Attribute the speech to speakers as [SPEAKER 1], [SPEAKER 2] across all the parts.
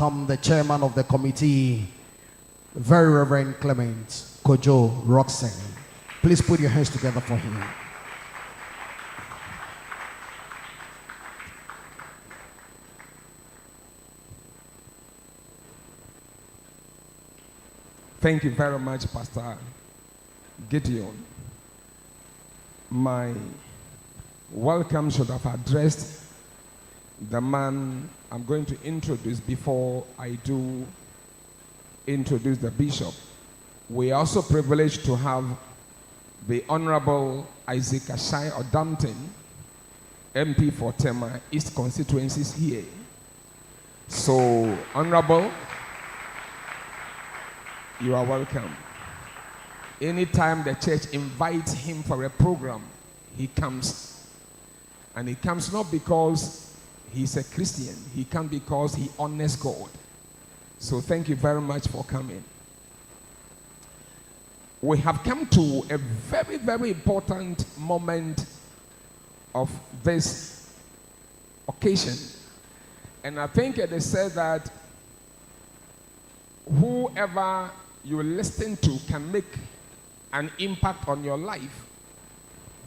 [SPEAKER 1] welcome the chairman of the committee, Very Reverend Clement Kojo Roxen. Please put your hands together for him.
[SPEAKER 2] Thank you very much, Pastor Gideon. My welcome should have addressed the man I'm going to introduce before I do introduce the bishop. We are also privileged to have the Honorable Isaac Ashai Odampton, MP for Tema East constituencies here. So, Honorable, you are welcome. Anytime the church invites him for a program, he comes. And he comes not because he's a Christian, he comes because he honors God. So thank you very much for coming. We have come to a very, very important moment of this occasion. And I think it is said that whoever you listen to can make an impact on your life.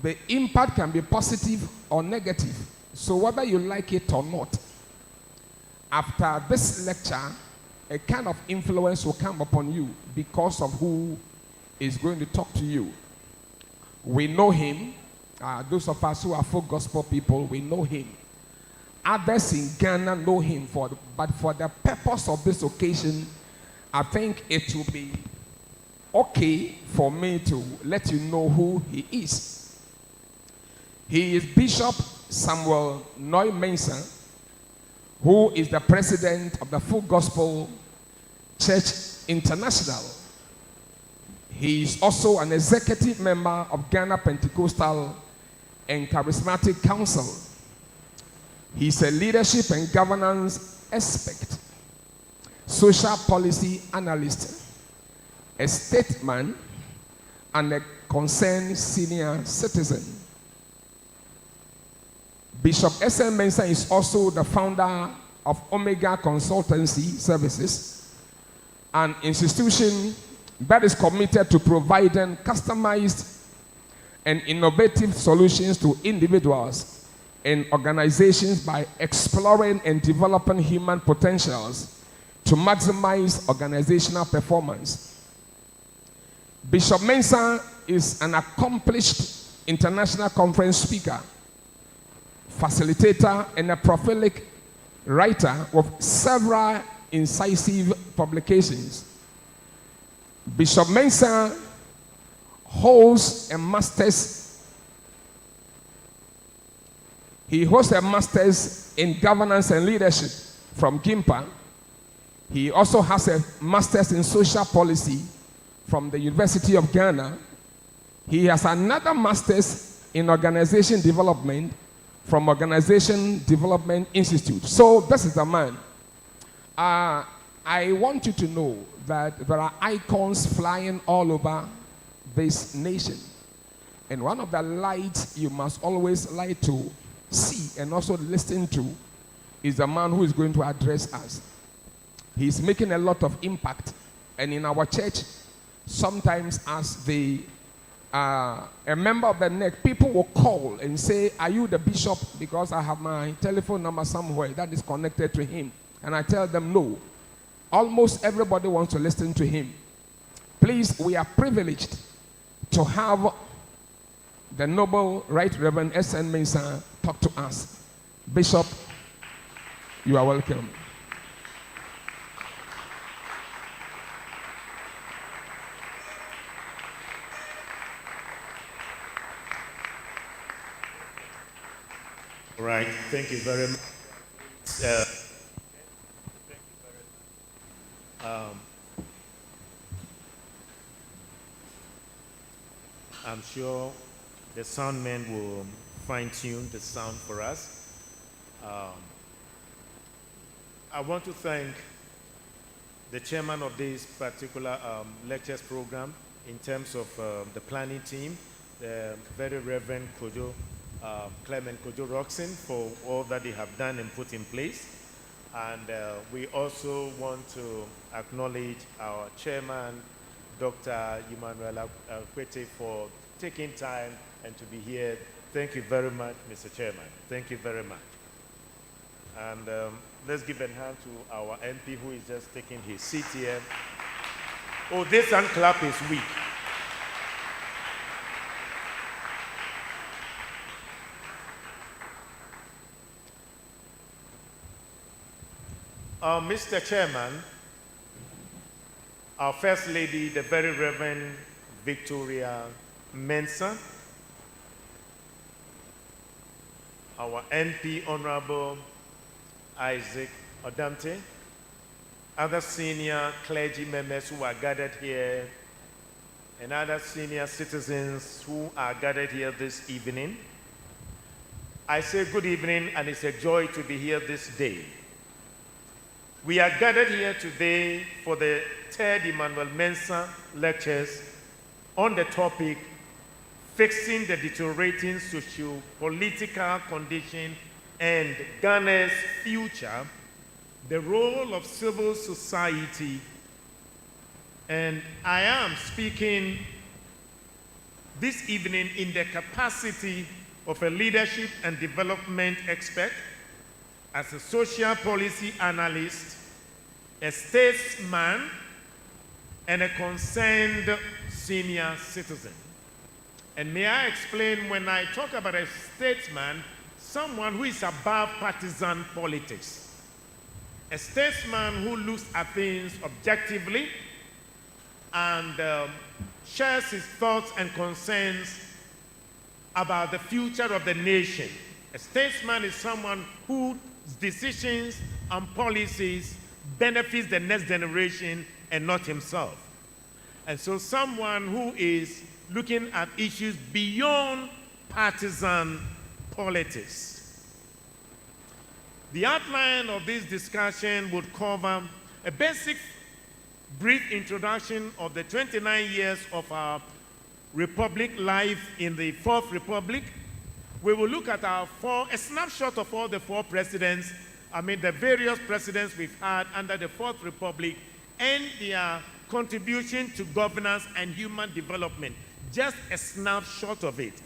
[SPEAKER 2] The impact can be positive or negative. So whether you like it or not, after this lecture, a kind of influence will come upon you because of who is going to talk to you. We know him. Those of us who are folk gospel people, we know him. Others in Ghana know him, but for the purpose of this occasion, I think it will be okay for me to let you know who he is. He is Bishop Samuel Noy Mensah, who is the president of the Full Gospel Church International. He is also an executive member of Ghana Pentecostal and Charismatic Council. He is a leadership and governance expert, social policy analyst, a statesman, and a concerned senior citizen. Bishop S.M. Mensah is also the founder of Omega Consultancy Services, an institution that is committed to providing customized and innovative solutions to individuals and organizations by exploring and developing human potentials to maximize organizational performance. Bishop Mensah is an accomplished international conference speaker, facilitator, and a prolific writer with several incisive publications. Bishop Mensah holds a master's. He holds a master's in governance and leadership from GIMPA. He also has a master's in social policy from the University of Ghana. He has another master's in organization development from Organization Development Institute. So this is the man. I want you to know that there are icons flying all over this nation. And one of the lights you must always like to see and also listen to is the man who is going to address us. He's making a lot of impact. And in our church, sometimes as a member of the NEC, people will call and say, are you the bishop? Because I have my telephone number somewhere that is connected to him. And I tell them no. Almost everybody wants to listen to him. Please, we are privileged to have the Noble Right Reverend S.N. Mensah talk to us. Bishop, you are welcome.
[SPEAKER 3] All right, thank you very much. I'm sure the sound men will fine-tune the sound for us. I want to thank the chairman of this particular lectures program in terms of the planning team, the Very Reverend Kojo, Clement Kojo Roxen, for all that they have done and put in place. And we also want to acknowledge our chairman, Dr. Emmanuel, for taking time and to be here. Thank you very much, Mr. Chairman. Thank you very much. And let's give a hand to our MP who is just taking his seat here. Oh, this hand clap is weak. Mr. Chairman, our First Lady, the Very Reverend Victoria Mensah, our MP, Honorable Isaac Odamte, other senior clergy members who are gathered here, and other senior citizens who are gathered here this evening. I say good evening, and it's a joy to be here this day. We are gathered here today for the third Emmanuel Mensah lectures on the topic, Fixing the Deteriorating Socio-Political Condition and Ghana's Future, the Role of Civil Society. And I am speaking this evening in the capacity of a leadership and development expert, as a social policy analyst, a statesman, and a concerned senior citizen. And may I explain, when I talk about a statesman, someone who is above partisan politics. A statesman who looks at things objectively and shares his thoughts and concerns about the future of the nation. A statesman is someone whose decisions and policies benefits the next generation and not himself. And so someone who is looking at issues beyond partisan politics. The outline of this discussion would cover a basic brief introduction of the 29 years of our Republic life in the Fourth Republic. We will look at a snapshot of all the four presidents, the various presidents we've had under the Fourth Republic and their contribution to governance and human development. Just a snapshot of it.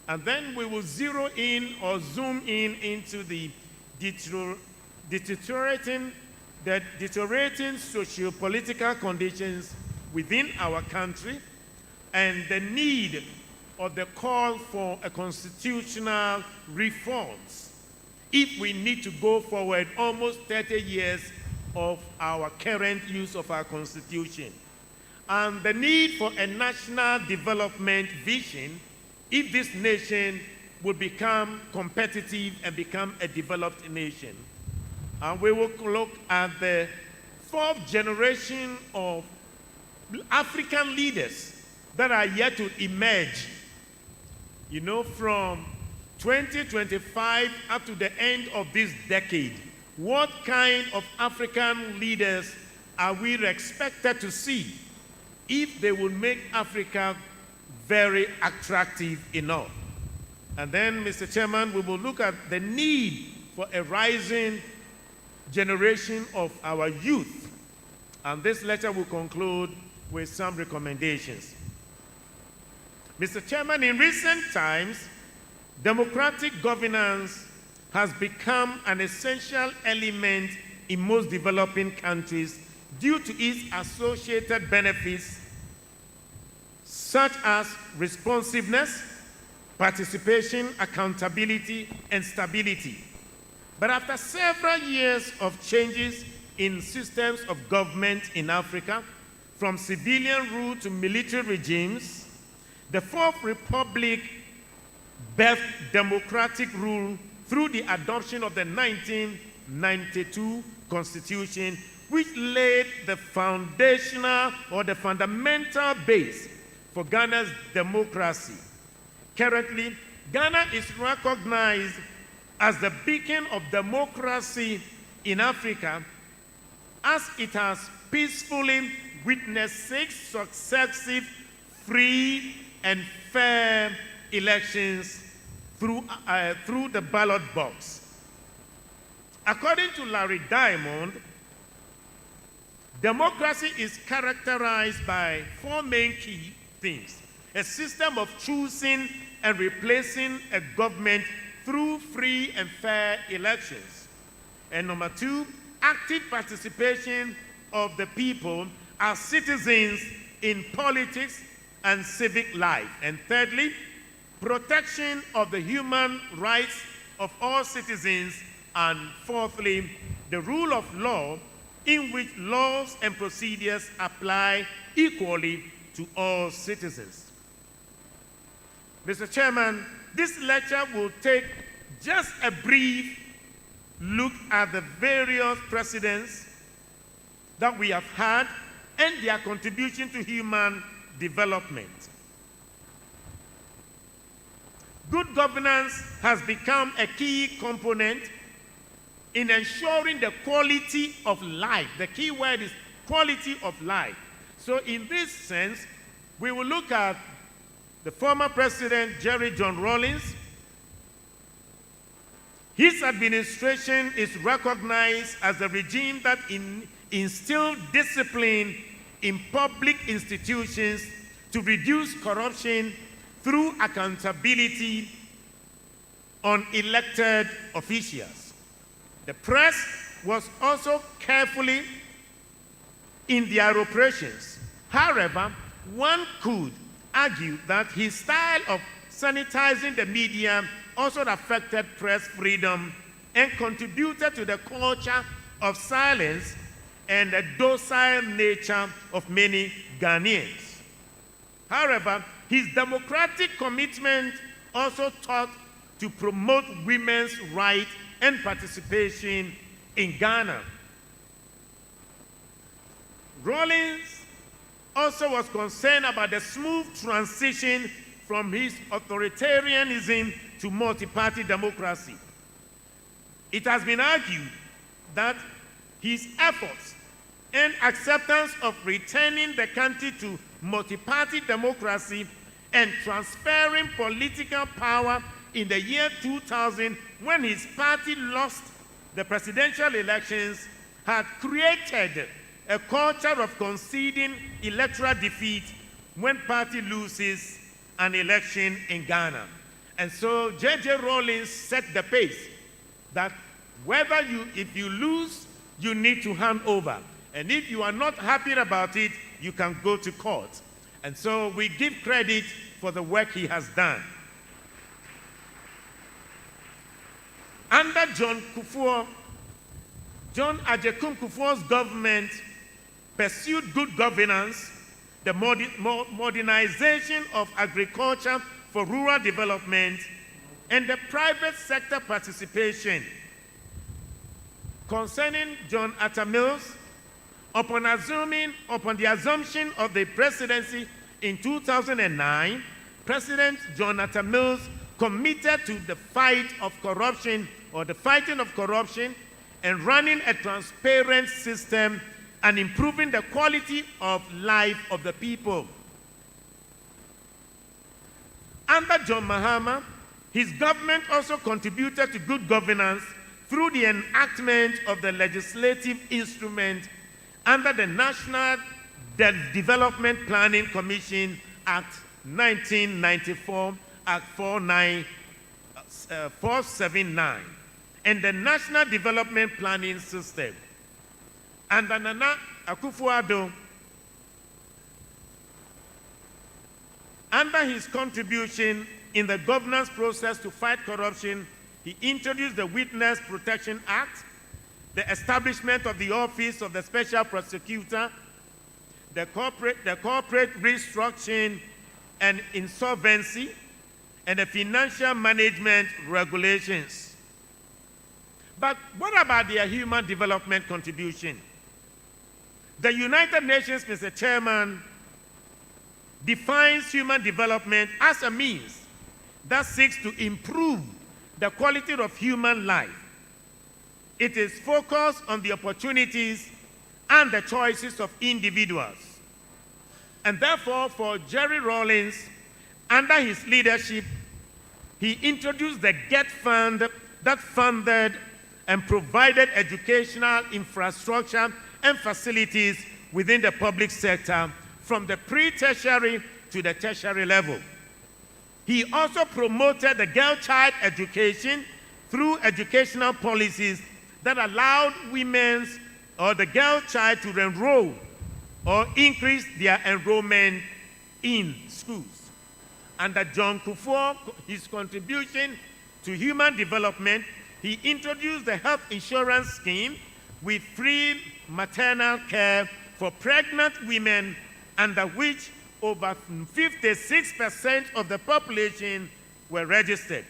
[SPEAKER 3] And then we will zero in or zoom in into the deteriorating socio-political conditions within our country and the need or the call for a constitutional reforms if we need to go forward almost 30 years of our current use of our constitution, and the need for a national development vision if this nation would become competitive and become a developed nation. And we will look at the fourth generation of African leaders that are yet to emerge, from 2025 up to the end of this decade. What kind of African leaders are we expected to see if they will make Africa very attractive enough? And then, Mr. Chairman, we will look at the need for a rising generation of our youth. And this lecture will conclude with some recommendations. Mr. Chairman, in recent times, democratic governance has become an essential element in most developing countries due to its associated benefits such as responsiveness, participation, accountability, and stability. But after several years of changes in systems of government in Africa, from civilian rule to military regimes, the Fourth Republic birthed democratic rule through the adoption of the 1992 Constitution, which laid the foundational or the fundamental base for Ghana's democracy. Currently, Ghana is recognized as the beacon of democracy in Africa, as it has peacefully witnessed 6 successive free and fair elections through the ballot box. According to Larry Diamond, democracy is characterized by four main key things: a system of choosing and replacing a government through free and fair elections. And number two, active participation of the people as citizens in politics and civic life. And thirdly, protection of the human rights of all citizens. And fourthly, the rule of law, in which laws and procedures apply equally to all citizens. Mr. Chairman, this lecture will take just a brief look at the various presidents that we have had and their contribution to human development. Good governance has become a key component in ensuring the quality of life. The key word is quality of life. So in this sense, we will look at the former president, Jerry John Rawlings. His administration is recognized as a regime that instilled discipline in public institutions to reduce corruption through accountability on elected officials. The press was also carefully in their operations. However, one could argue that his style of sanitizing the media also affected press freedom and contributed to the culture of silence and the docile nature of many Ghanaians. However, his democratic commitment also taught to promote women's rights and participation in Ghana. Rawlings also was concerned about the smooth transition from his authoritarianism to multi-party democracy. It has been argued that his efforts and acceptance of returning the country to multi-party democracy and transferring political power in the year 2000, when his party lost the presidential elections, had created a culture of conceding electoral defeat when party loses an election in Ghana. And so J.J. Rawlings set the pace that if you lose, you need to hand over. And if you are not happy about it, you can go to court. And so we give credit for the work he has done. Under John Adjekun Kufuor's government pursued good governance, the modernization of agriculture for rural development, and the private sector participation. Concerning John Atta Mills, upon the assumption of the presidency in 2009, President John Atta Mills committed to the fighting of corruption and running a transparent system and improving the quality of life of the people. Under John Mahama, his government also contributed to good governance through the enactment of the legislative instrument under the National Development Planning Commission Act 1994, Act 479, and the National Development Planning System. Under Nana Akufo-Addo, under his contribution in the governance process to fight corruption, he introduced the Witness Protection Act, the establishment of the Office of the Special Prosecutor, the corporate restructuring and insolvency, and the financial management regulations. But what about their human development contribution? The United Nations, Mr. Chairman, defines human development as a means that seeks to improve the quality of human life. It is focused on the opportunities and the choices of individuals. And therefore, for Jerry Rawlings, under his leadership, he introduced the GET Fund that funded and provided educational infrastructure and facilities within the public sector from the pre-tertiary to the tertiary level. He also promoted the girl-child education through educational policies that allowed women's or the girl child to enroll or increase their enrollment in schools. Under John Kufuor, his contribution to human development, he introduced the health insurance scheme with free maternal care for pregnant women, under which over 56% of the population were registered.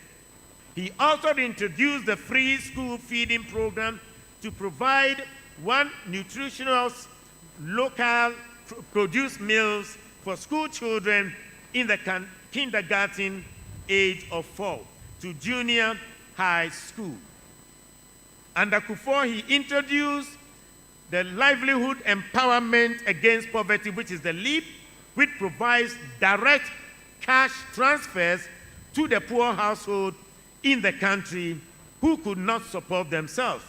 [SPEAKER 3] He also introduced the free school feeding program to provide one nutritious local produced meals for school children in the kindergarten age of 4 to junior high school. Under Kufuor, he introduced the Livelihood Empowerment Against Poverty, which is the LEAP, which provides direct cash transfers to the poor household in the country who could not support themselves.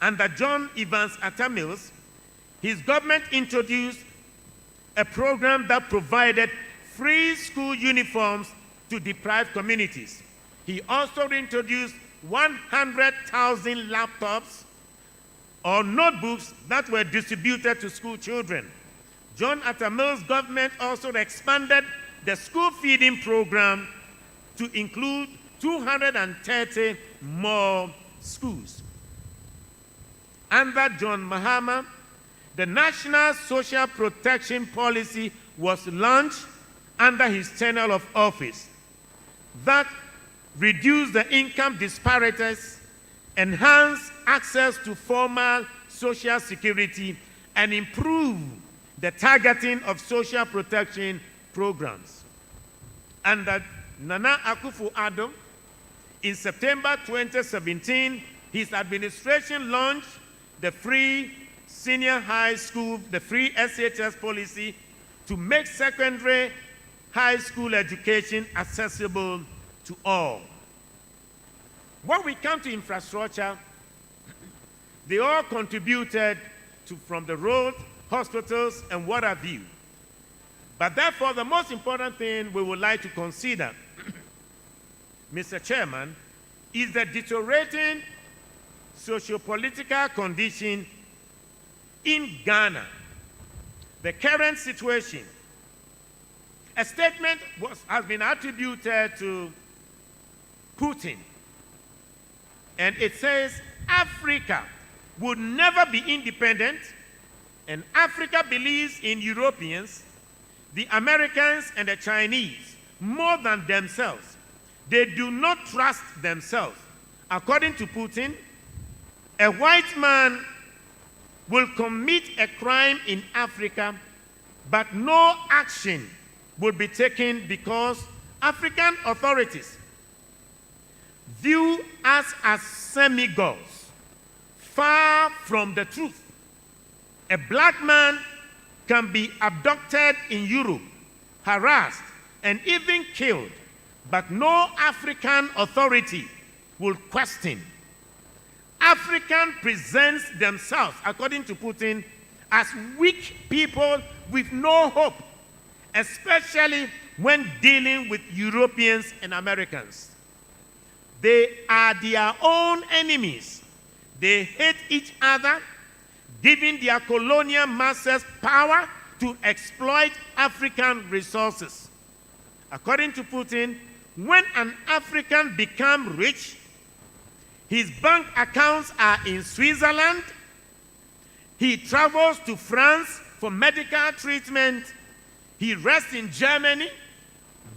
[SPEAKER 3] Under John Evans Atta Mills, his government introduced a program that provided free school uniforms to deprived communities. He also introduced 100,000 laptops or notebooks that were distributed to school children. John Atta Mills' government also expanded the school feeding program to include 230 more schools. Under John Mahama, the National Social Protection Policy was launched under his tenure of office that reduced the income disparities, enhanced access to formal social security, and improved the targeting of social protection programs. Under Nana Akufo-Addo, in September 2017, his administration launched the free senior high school, the free SHS policy, to make secondary high school education accessible to all. When we come to infrastructure, they all contributed from the road, hospitals, and what have you. But therefore, the most important thing we would like to consider, Mr. Chairman, is the deteriorating socio-political condition in Ghana, the current situation. A statement has been attributed to Putin, and it says Africa would never be independent, and Africa believes in Europeans, the Americans, and the Chinese more than themselves. They do not trust themselves. According to Putin, a white man will commit a crime in Africa, but no action will be taken because African authorities view us as semi-gods, far from the truth. A black man can be abducted in Europe, harassed, and even killed, but no African authority will question. African presents themselves, according to Putin, as weak people with no hope, especially when dealing with Europeans and Americans. They are their own enemies. They hate each other, giving their colonial masters power to exploit African resources. According to Putin, when an African becomes rich, his bank accounts are in Switzerland, he travels to France for medical treatment, he rests in Germany,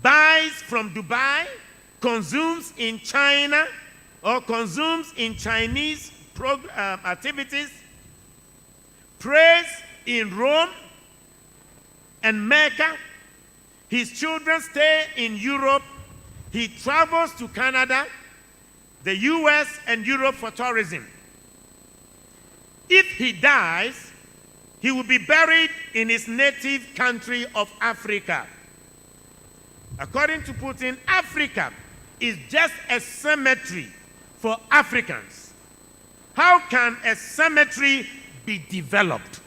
[SPEAKER 3] buys from Dubai, consumes in China, or consumes in Chinese activities, prays in Rome and Mecca. His children stay in Europe. He travels to Canada, the US, and Europe for tourism. If he dies, he will be buried in his native country of Africa. According to Putin, Africa is just a cemetery for Africans. How can a cemetery be developed?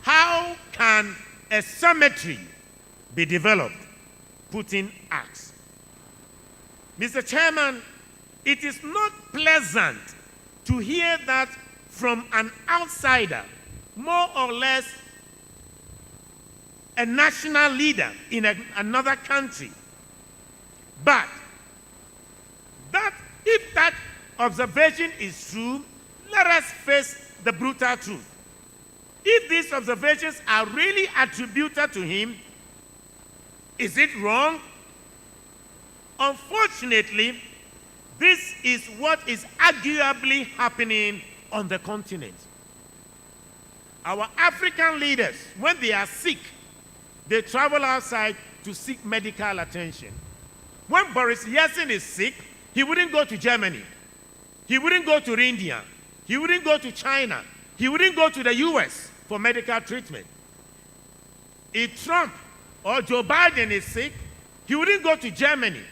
[SPEAKER 3] How can a cemetery be developed? Putin asks. Mr. Chairman, it is not pleasant to hear that from an outsider, more or less a national leader in another country. But that if that observation is true, let us face the brutal truth. If these observations are really attributed to him, is it wrong? Unfortunately, this is what is arguably happening on the continent. Our African leaders, when they are sick, they travel outside to seek medical attention. When Boris Yeltsin is sick, he wouldn't go to Germany. He wouldn't go to India. He wouldn't go to China. He wouldn't go to the US for medical treatment. If Trump or Joe Biden is sick, he wouldn't go to Germany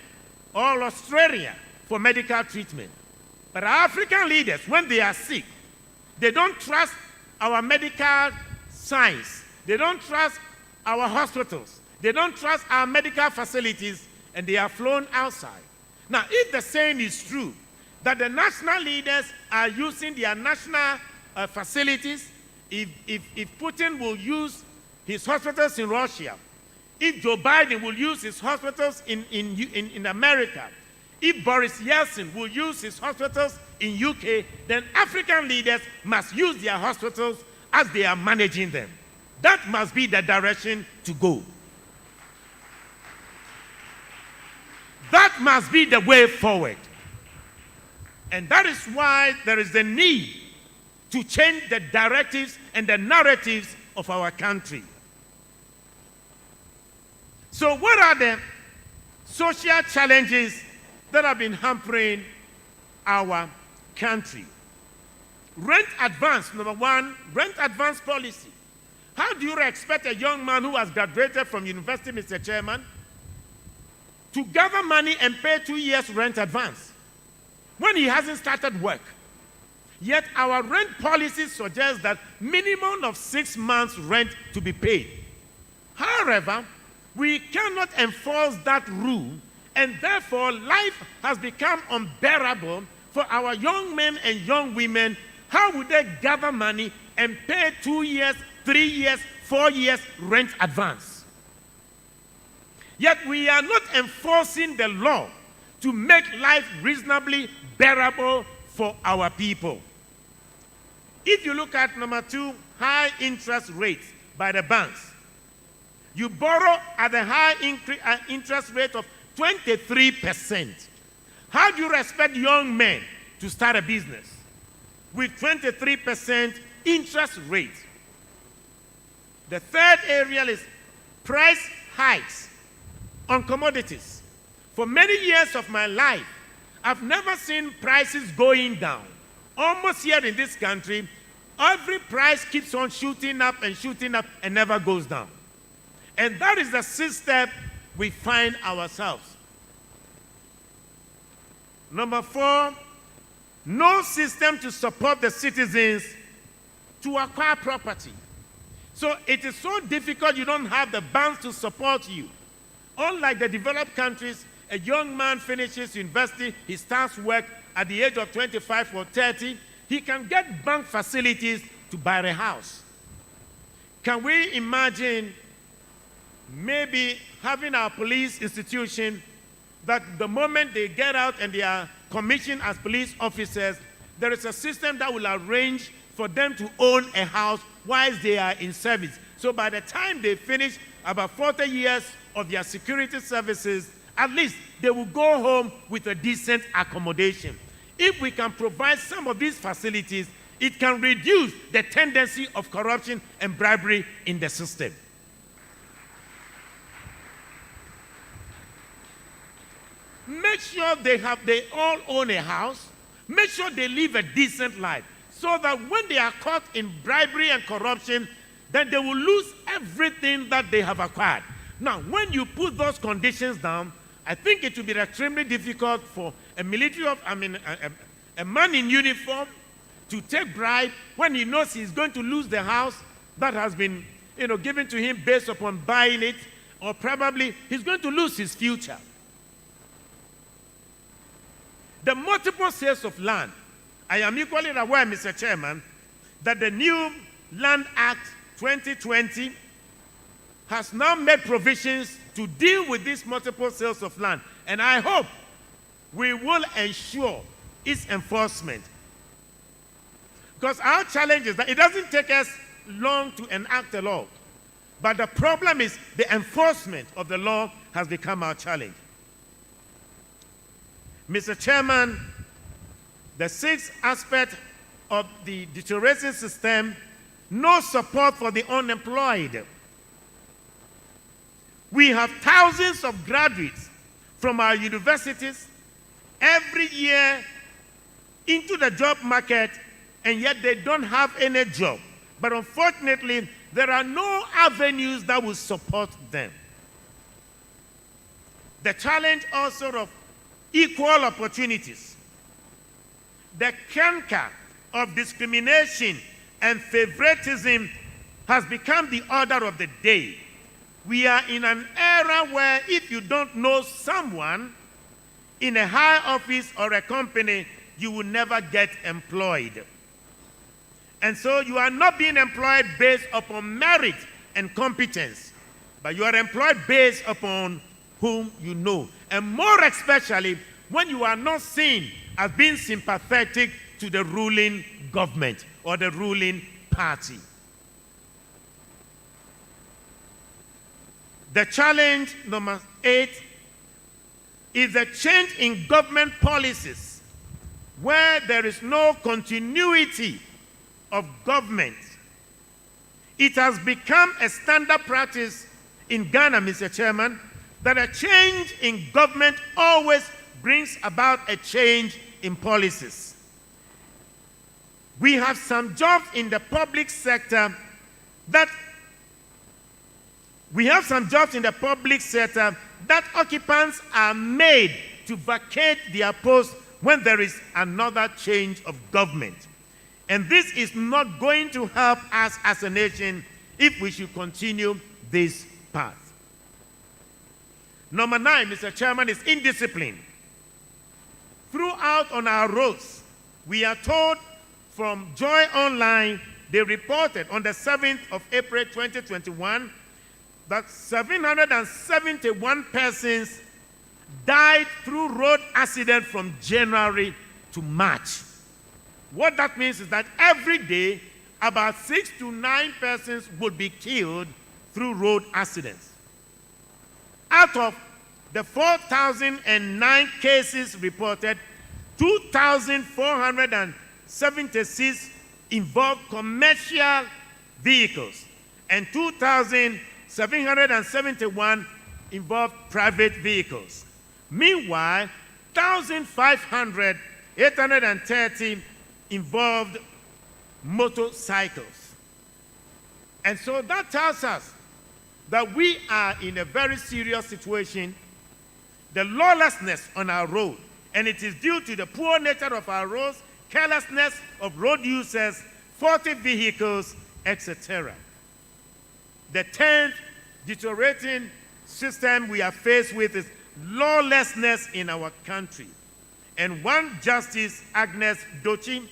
[SPEAKER 3] or Australia for medical treatment. But our African leaders, when they are sick, they don't trust our medical science. They don't trust our hospitals. They don't trust our medical facilities, and they are flown outside. Now, if the saying is true, that the national leaders are using their national facilities, if Putin will use his hospitals in Russia, if Joe Biden will use his hospitals in America, if Boris Yeltsin will use his hospitals in UK, then African leaders must use their hospitals as they are managing them. That must be the direction to go. That must be the way forward. And that is why there is the need to change the directives and the narratives of our country. So what are the social challenges that have been hampering our country? Rent advance, number one, rent advance policy. How do you expect a young man who has graduated from university, Mr. Chairman, to gather money and pay 2 years rent advance when he hasn't started work? Yet our rent policy suggests that minimum of 6 months rent to be paid. However, we cannot enforce that rule, and therefore life has become unbearable for our young men and young women. How would they gather money and pay 2 years, 3 years, 4 years rent advance? Yet we are not enforcing the law to make life reasonably bearable for our people. If you look at number two, high interest rates by the banks. You borrow at a high interest rate of 23%. How do you expect young men to start a business with 23% interest rate? The third area is price hikes on commodities. For many years of my life, I've never seen prices going down. Almost here in this country, every price keeps on shooting up and never goes down. And that is the system we find ourselves. Number four, no system to support the citizens to acquire property. So it is so difficult, you don't have the banks to support you. Unlike the developed countries, a young man finishes university, he starts work at the age of 25 or 30, he can get bank facilities to buy a house. Can we imagine maybe having our police institution that the moment they get out and they are commissioned as police officers, there is a system that will arrange for them to own a house whilst they are in service. So by the time they finish about 40 years of their security services, at least they will go home with a decent accommodation. If we can provide some of these facilities, it can reduce the tendency of corruption and bribery in the system. Make sure they all own a house. Make sure they live a decent life, so that when they are caught in bribery and corruption, then they will lose everything that they have acquired. Now, when you put those conditions down, I think it will be extremely difficult for a a man in uniform to take bribe when he knows he's going to lose the house that has been, given to him based upon buying it, or probably he's going to lose his future. The multiple sales of land. I am equally aware, Mr. Chairman, that the new Land Act 2020 has now made provisions to deal with these multiple sales of land. And I hope we will ensure its enforcement. Because our challenge is that it doesn't take us long to enact a law. But the problem is the enforcement of the law has become our challenge. Mr. Chairman, the sixth aspect of the deteriorating system, no support for the unemployed. We have thousands of graduates from our universities every year into the job market, and yet they don't have any job. But unfortunately, there are no avenues that will support them. The challenge also of equal opportunities. The canker of discrimination and favoritism has become the order of the day. We are in an era where if you don't know someone in a high office or a company, you will never get employed. And so you are not being employed based upon merit and competence, but you are employed based upon whom you know. And more especially when you are not seen as being sympathetic to the ruling government or the ruling party. The challenge number 8 is a change in government policies where there is no continuity of government. It has become a standard practice in Ghana, Mr. Chairman, that a change in government always brings about a change in policies. We have some jobs in the public sector that occupants are made to vacate their posts when there is another change of government. And this is not going to help us as a nation if we should continue this path. Number 9, Mr. Chairman, is indiscipline. Throughout on our roads, we are told from Joy Online, they reported on the 7th of April 2021 that 771 persons died through road accident from January to March. What that means is that every day, about 6 to 9 persons would be killed through road accidents. Out of the 4,009 cases reported, 2,476 involved commercial vehicles, and 2,771 involved private vehicles. Meanwhile, 830 involved motorcycles. And so that tells us that we are in a very serious situation. The lawlessness on our road, and it is due to the poor nature of our roads, carelessness of road users, faulty vehicles, etc. The 10th deteriorating system we are faced with is lawlessness in our country. And one Justice, Agnes Doche,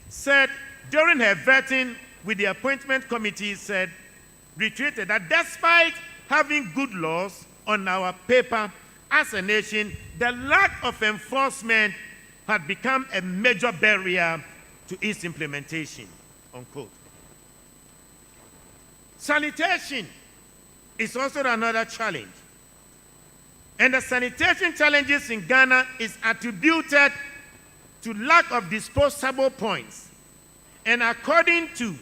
[SPEAKER 3] said during her vetting with the appointment committee, retreated that despite having good laws on our paper as a nation, the lack of enforcement had become a major barrier to its implementation, unquote. Sanitation is also another challenge. And the sanitation challenges in Ghana is attributed to lack of disposable points. And according to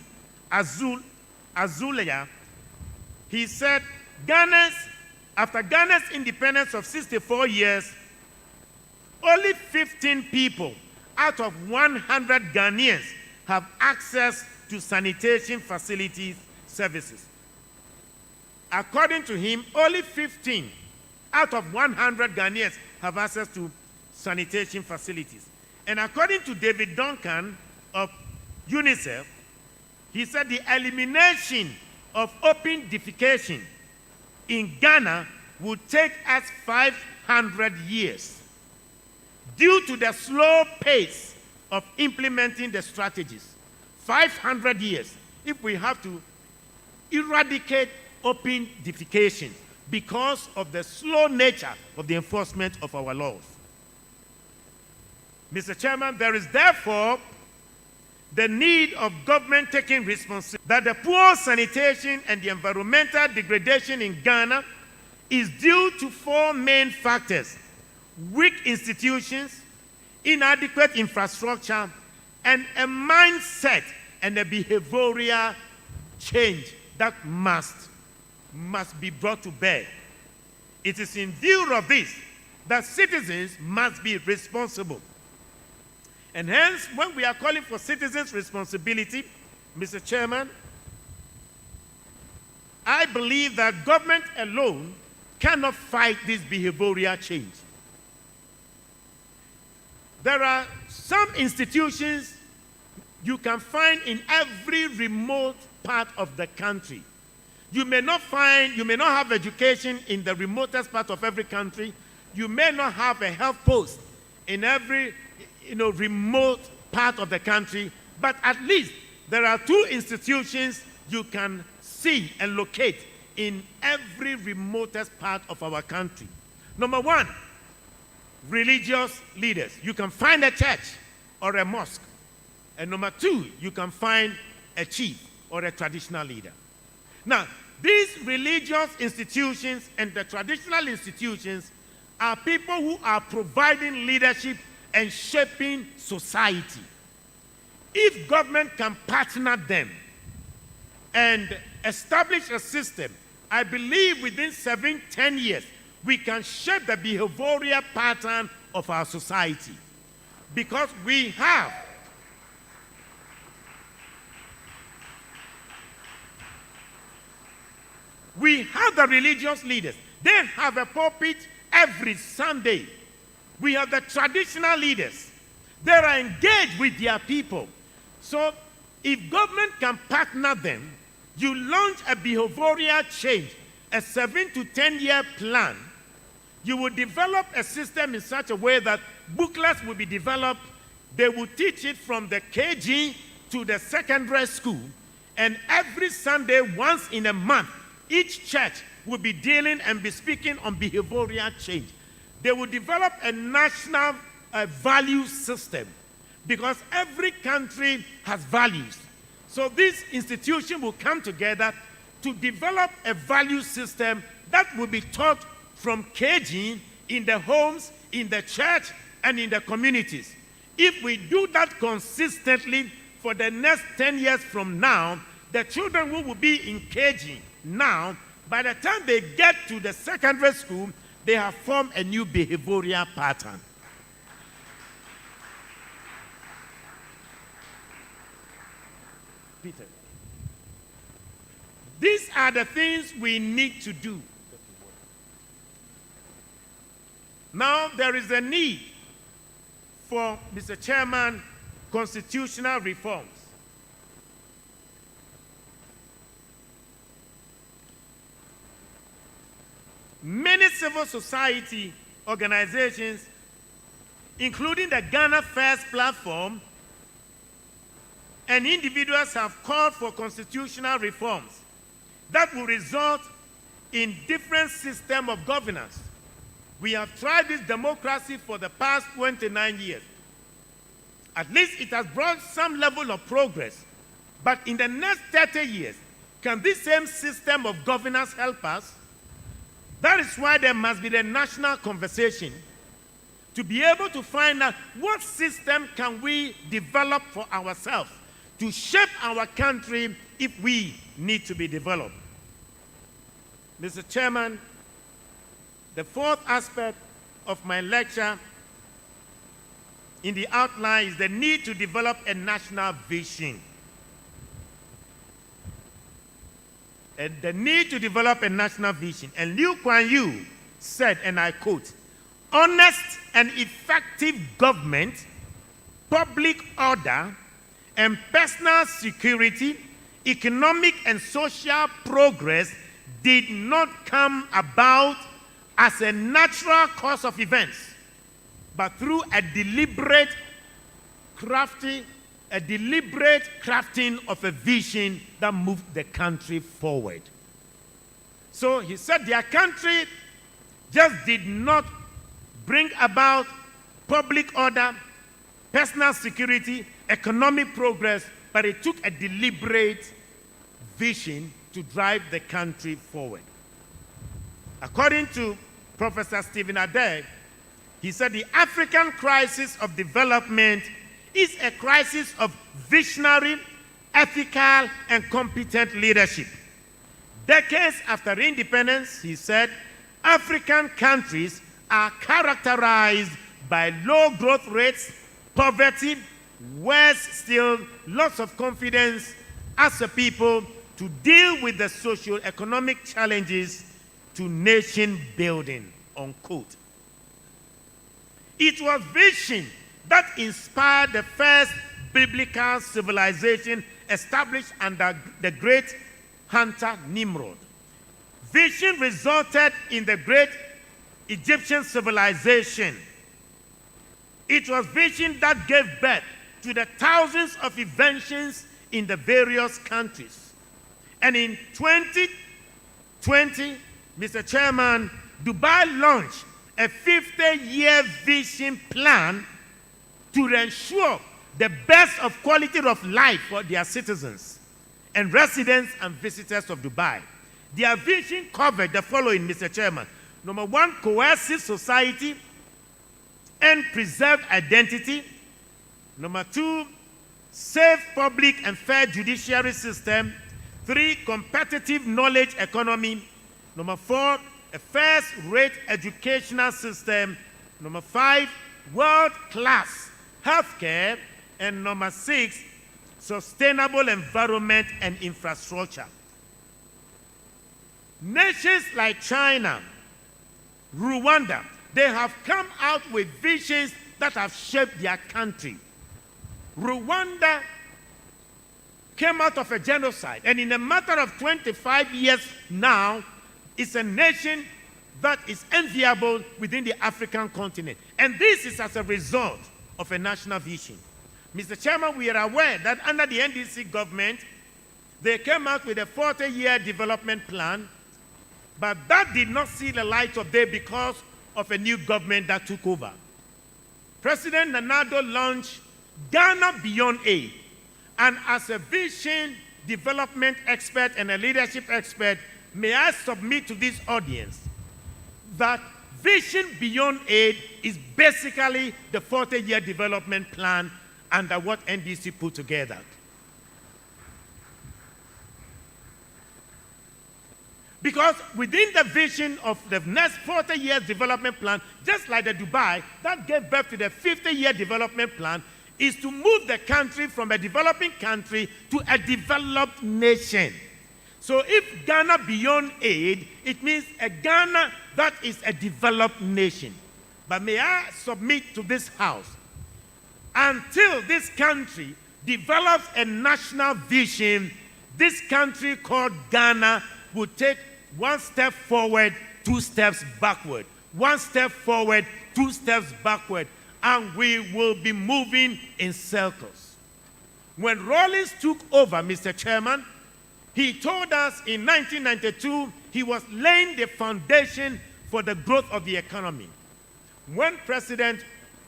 [SPEAKER 3] Azulia, he said, after Ghana's independence of 64 years, only 15 people out of 100 Ghanaians have access to sanitation facilities services. According to him, only 15 out of 100 Ghanaians have access to sanitation facilities. And according to David Duncan of UNICEF, he said the elimination of open defecation in Ghana would take us 500 years due to the slow pace of implementing the strategies. 500 years if we have to eradicate open defecation because of the slow nature of the enforcement of our laws. Mr. Chairman, there is therefore the need of government taking responsibility that the poor sanitation and the environmental degradation in Ghana is due to 4 main factors: weak institutions, inadequate infrastructure, and a mindset and a behavioral change that must be brought to bear. It is in view of this that citizens must be responsible. And hence, when we are calling for citizens' responsibility, Mr. Chairman, I believe that government alone cannot fight this behavioral change. There are some institutions you can find in every remote part of the country. You may not have education in the remotest part of every country. You may not have a health post in every remote part of the country, but at least there are 2 institutions you can see and locate in every remotest part of our country. Number 1, religious leaders. You can find a church or a mosque. And number 2, you can find a chief or a traditional leader. Now, these religious institutions and the traditional institutions are people who are providing leadership and shaping society. If government can partner them and establish a system, I believe within 7-10 years, we can shape the behavioral pattern of our society. Because we have the religious leaders. They have a pulpit every Sunday. We have the traditional leaders. They are engaged with their people. So if government can partner them, you launch a behavioral change, a 7 to 10-year plan. You will develop a system in such a way that booklets will be developed. They will teach it from the KG to the secondary school. And every Sunday, once in a month, each church will be dealing and be speaking on behavioral change. They will develop a national value system because every country has values. So this institution will come together to develop a value system that will be taught from KG in the homes, in the church, and in the communities. If we do that consistently for the next 10 years from now, the children who will be in KG now, by the time they get to the secondary school, they have formed a new behavioral pattern. Peter. These are the things we need to do. Now, there is a need for, Mr. Chairman, constitutional reforms. Many civil society organizations, including the Ghana First platform, and individuals have called for constitutional reforms that will result in different system of governance. We have tried this democracy for the past 29 years. At least it has brought some level of progress. But in the next 30 years, can this same system of governance help us? That is why there must be the national conversation to be able to find out what system can we develop for ourselves to shape our country if we need to be developed. Mr. Chairman, the 4th aspect of my lecture in the outline is the need to develop a national vision. the need to develop a national vision. And Liu Kuan Yew said, and I quote, "Honest and effective government, public order, and personal security, economic and social progress did not come about as a natural course of events, but through a deliberate crafting of a vision that moved the country forward." So he said their country just did not bring about public order, personal security, economic progress, but it took a deliberate vision to drive the country forward. According to Professor Stephen Adair, he said the African crisis of development is a crisis of visionary, ethical, and competent leadership. Decades after independence, he said, African countries are characterized by low growth rates, poverty, worse still, loss of confidence as a people to deal with the socio-economic challenges to nation building, unquote. It was vision that inspired the first biblical civilization established under the great hunter Nimrod. Vision resulted in the great Egyptian civilization. It was vision that gave birth to the thousands of inventions in the various countries. And in 2020, Mr. Chairman, Dubai launched a 50-year vision plan to ensure the best of quality of life for their citizens and residents and visitors of Dubai. Their vision covered the following, Mr. Chairman. Number one, cohesive society and preserved identity. Number two, safe public and fair judiciary system. 3, competitive knowledge economy. Number 4, a first-rate educational system. Number 5, world-class healthcare. And number 6, sustainable environment and infrastructure. Nations like China, Rwanda, they have come out with visions that have shaped their country. Rwanda came out of a genocide, and in a matter of 25 years now, it's a nation that is enviable within the African continent. And this is as a result of a national vision. Mr. Chairman, we are aware that under the NDC government, they came out with a 40-year development plan, but that did not see the light of day because of a new government that took over. President Nana Addo launched Ghana Beyond Aid. And as a vision development expert and a leadership expert, may I submit to this audience that Vision Beyond Aid is basically the 40-year development plan under what NDC put together. Because within the vision of the next 40 years development plan, just like the Dubai, that gave birth to the 50-year development plan, is to move the country from a developing country to a developed nation. So if Ghana Beyond Aid, it means a Ghana that is a developed nation. But may I submit to this House, until this country develops a national vision, this country called Ghana will take 1 step forward, 2 steps backward. 1 step forward, 2 steps backward. And we will be moving in circles. When Rawlings took over, Mr. Chairman, he told us in 1992 he was laying the foundation for the growth of the economy. When President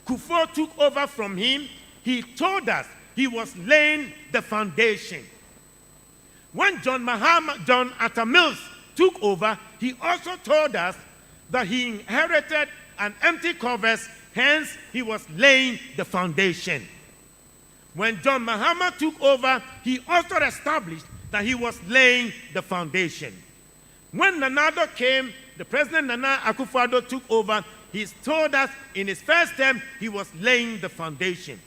[SPEAKER 3] Kufuor took over from him, he told us he was laying the foundation. When John Atta Mills took over, he also told us that he inherited an empty covers, hence he was laying the foundation. When John Mahama took over, he also established that he was laying the foundation. When Nana Addo came, the President Nana Akufo-Addo took over, he told us in his first term he was laying the foundation.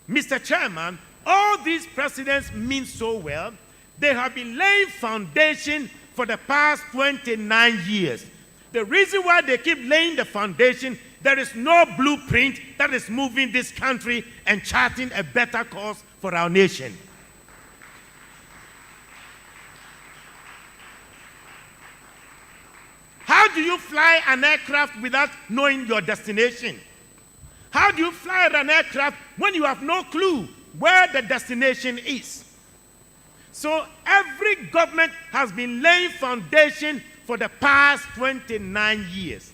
[SPEAKER 3] Mr. Chairman, all these presidents mean so well. They have been laying foundation for the past 29 years. The reason why they keep laying the foundation, there is no blueprint that is moving this country and charting a better course for our nation. How do you fly an aircraft without knowing your destination? How do you fly an aircraft when you have no clue where the destination is? So every government has been laying foundation for the past 29 years.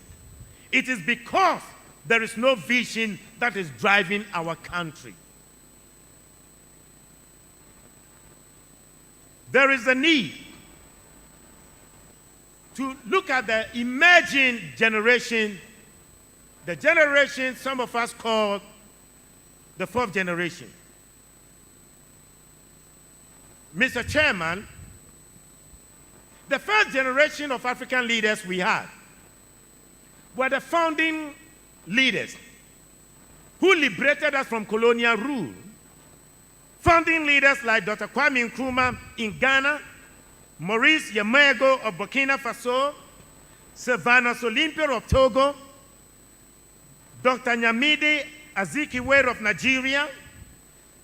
[SPEAKER 3] It is because there is no vision that is driving our country. There is a need to look at the emerging generation, the generation some of us call the fourth generation. Mr. Chairman, the first generation of African leaders we had were the founding leaders who liberated us from colonial rule. Founding leaders like Dr. Kwame Nkrumah in Ghana, Maurice Yamego of Burkina Faso, Sylvanus Olympio of Togo, Dr. Nyamide Azikiwe of Nigeria,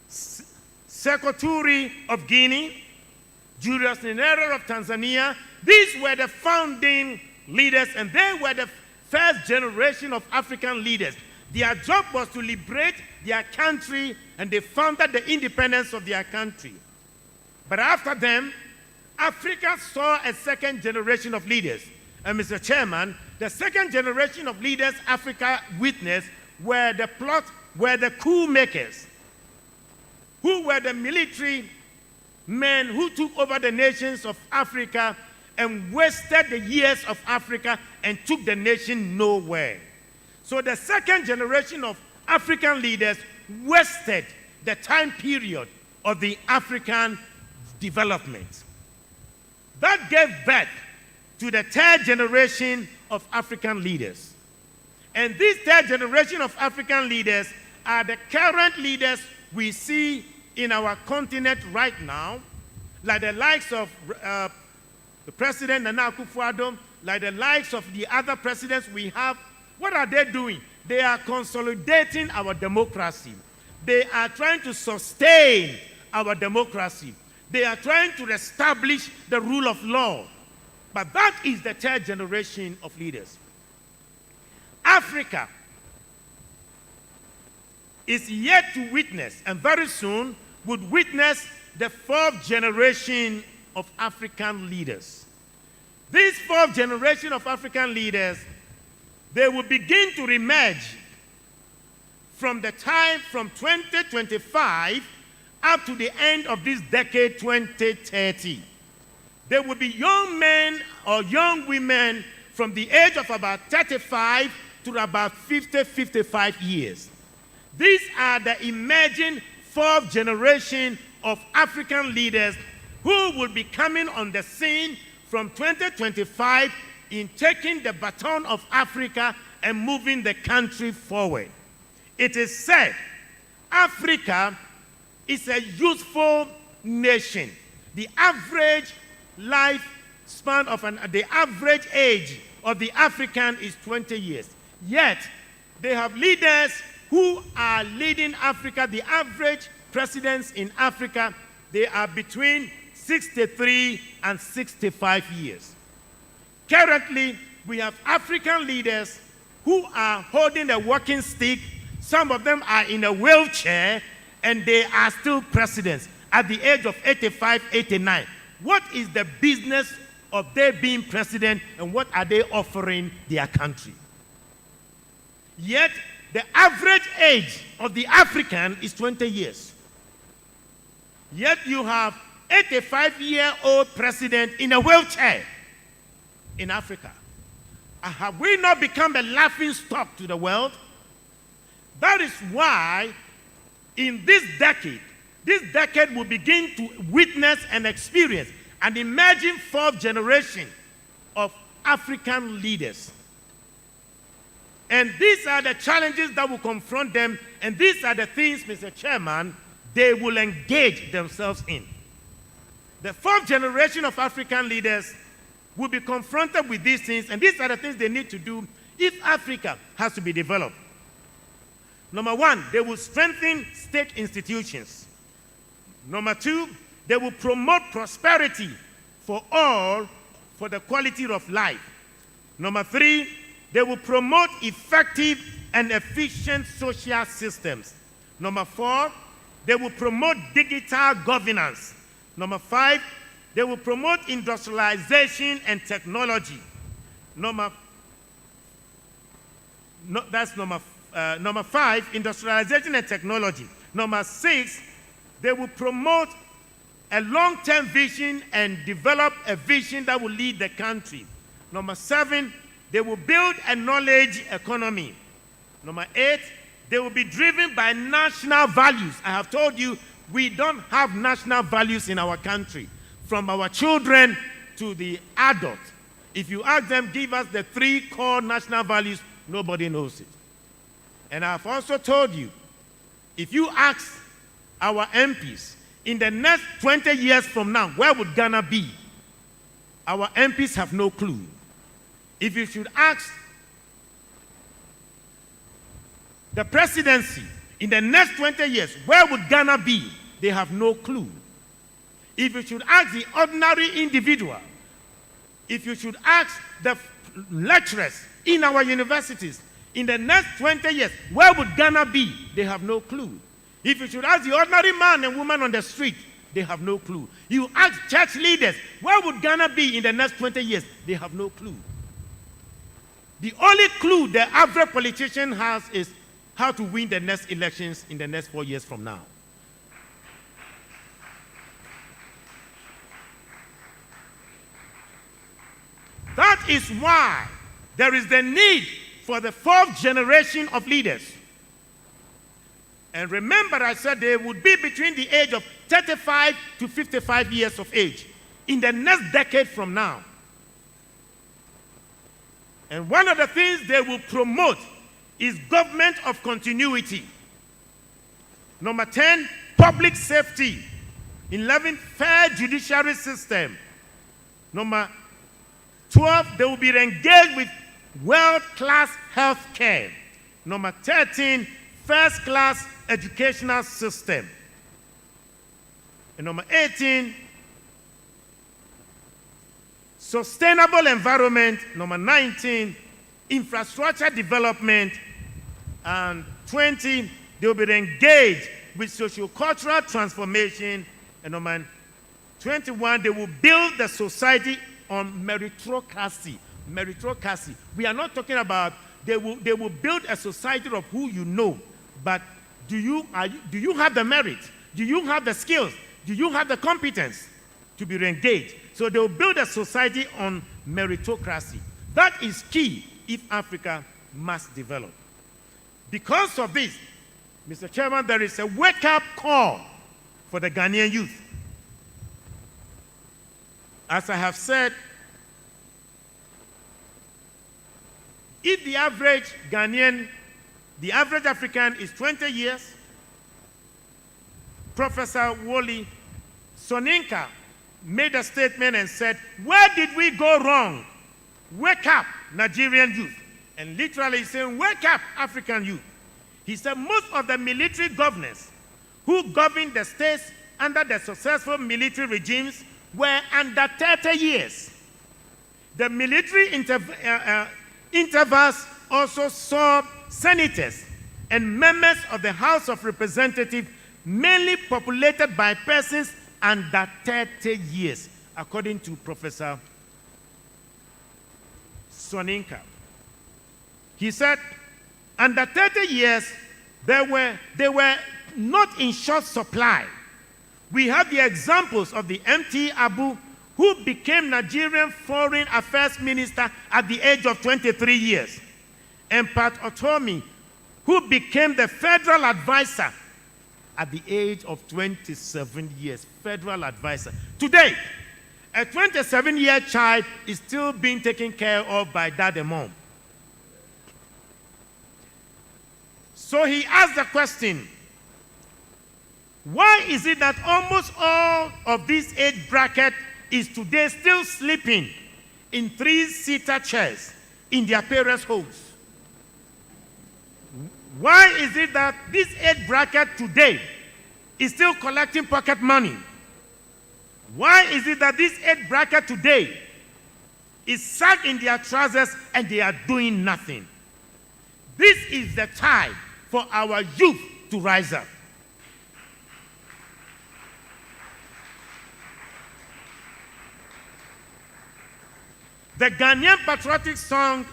[SPEAKER 3] Sekou Touré of Guinea, Julius Nyerere of Tanzania. These were the founding leaders, and they were the first generation of African leaders. Their job was to liberate their country, and they founded the independence of their country. But after them, Africa saw a second generation of leaders. And Mr. Chairman, the second generation of leaders Africa witnessed were the coup makers, who were the military men who took over the nations of Africa and wasted the years of Africa and took the nation nowhere. So the second generation of African leaders wasted the time period of the African development. That gave birth to the third generation of African leaders. And this third generation of African leaders are the current leaders we see in our continent right now, like the likes of the President Nana Akufo-Addo, like the likes of the other presidents we have. What are they doing? They are consolidating our democracy. They are trying to sustain our democracy. They are trying to establish the rule of law. But that is the third generation of leaders. Africa is yet to witness, and very soon would witness, the fourth generation of African leaders. This fourth generation of African leaders, they will begin to emerge from the time from 2025 up to the end of this decade, 2030. There will be young men or young women from the age of about 35 to about 50, 55 years. These are the emerging fourth generation of African leaders who will be coming on the scene from 2025 in taking the baton of Africa and moving the country forward. It is said Africa is a youthful nation. The average lifespan of the average age of the African is 20 years. Yet, they have leaders who are leading Africa. The average presidents in Africa, they are between 63 and 65 years. Currently, we have African leaders who are holding a walking stick. Some of them are in a wheelchair, and they are still presidents at the age of 85, 89. What is the business of their being president, and what are they offering their country? Yet, the average age of the African is 20 years. Yet you have 85-year-old president in a wheelchair in Africa. Have we not become a laughing stock to the world? That is why in this decade will begin to witness and experience an emerging fourth generation of African leaders. And these are the challenges that will confront them, and these are the things, Mr. Chairman, they will engage themselves in. The fourth generation of African leaders will be confronted with these things, and these are the things they need to do if Africa has to be developed. Number one, they will strengthen state institutions. Number two, they will promote prosperity for all for the quality of life. Number three, they will promote effective and efficient social systems. Number four, they will promote digital governance. Number five, they will promote industrialization and technology. Number five, industrialization and technology. Number six, they will promote a long-term vision and develop a vision that will lead the country. Number seven, they will build a knowledge economy. Number eight, they will be driven by national values. I have told you, we don't have national values in our country. From our children to the adult. If you ask them, give us the three core national values, nobody knows it. And I've also told you, if you ask our MPs, in the next 20 years from now, where would Ghana be? Our MPs have no clue. If you should ask the presidency, in the next 20 years, where would Ghana be? They have no clue. If you should ask the ordinary individual, if you should ask the lecturers in our universities, in the next 20 years, where would Ghana be? They have no clue. If you should ask the ordinary man and woman on the street, they have no clue. You ask church leaders, where would Ghana be in the next 20 years? They have no clue. The only clue the average politician has is how to win the next elections in the next 4 years from now. That is why there is the need for the fourth generation of leaders. And remember, I said they would be between the age of 35 to 55 years of age in the next decade from now. And one of the things they will promote is government of continuity. Number 10, public safety. 11, fair judiciary system. Number 12, they will be engaged with world-class health care. Number 13, first-class educational system. And number 18, sustainable environment. Number 19, infrastructure development. And 20, they will be engaged with socio-cultural transformation. And number 21, they will build the society on meritocracy. Meritocracy. We are not talking about they will build a society of who you know, but do you have the merit? Do you have the skills? Do you have the competence to be engaged? So they will build a society on meritocracy. That is key if Africa must develop. Because of this, Mr. Chairman, there is a wake-up call for the Ghanaian youth. As I have said, if the average Ghanaian, the average African is 20 years, Professor Wole Soyinka made a statement and said, where did we go wrong? Wake up, Nigerian youth. And literally he's saying, wake up, African youth. He said most of the military governors who governed the states under the successful military regimes were under 30 years. The military intervals also saw senators and members of the House of Representatives mainly populated by persons under 30 years, according to Professor Soyinka. He said, under 30 years, they were not in short supply. We have the examples of the MT Abu, who became Nigerian Foreign Affairs Minister at the age of 23 years, and Pat Otomi, who became the federal advisor at the age of 27 years, federal advisor. Today, a 27-year child is still being taken care of by dad and mom. So he asked the question, why is it that almost all of this age bracket is today still sleeping in 3-seater chairs in their parents' homes. Why is it that this age bracket today is still collecting pocket money? Why is it that this age bracket today is sat in their trousers and they are doing nothing? This is the time for our youth to rise up. The Ghanaian patriotic song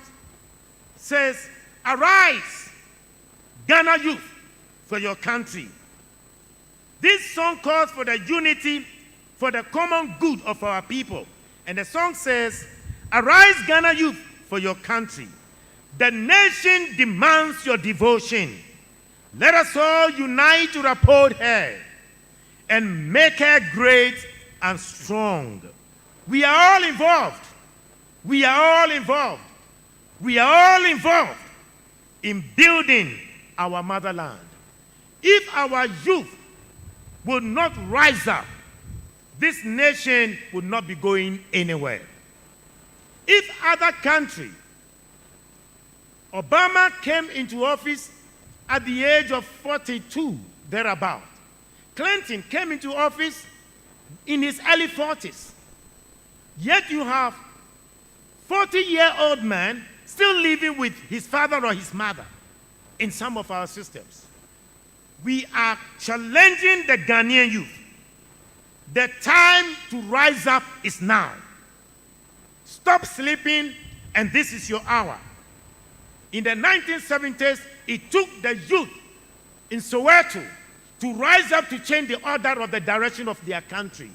[SPEAKER 3] says, "Arise, Ghana youth, for your country." This song calls for the unity for the common good of our people. And the song says, "Arise, Ghana youth, for your country. The nation demands your devotion. Let us all unite to uphold her and make her great and strong." We are all involved. We are all involved. We are all involved in building our motherland. If our youth would not rise up, this nation would not be going anywhere. If other country, Obama came into office at the age of 42, thereabout. Clinton came into office in his early 40s. Yet you have 40-year-old man still living with his father or his mother in some of our systems. We are challenging the Ghanaian youth. The time to rise up is now. Stop sleeping, and this is your hour. In the 1970s, it took the youth in Soweto to rise up to change the order of the direction of their country.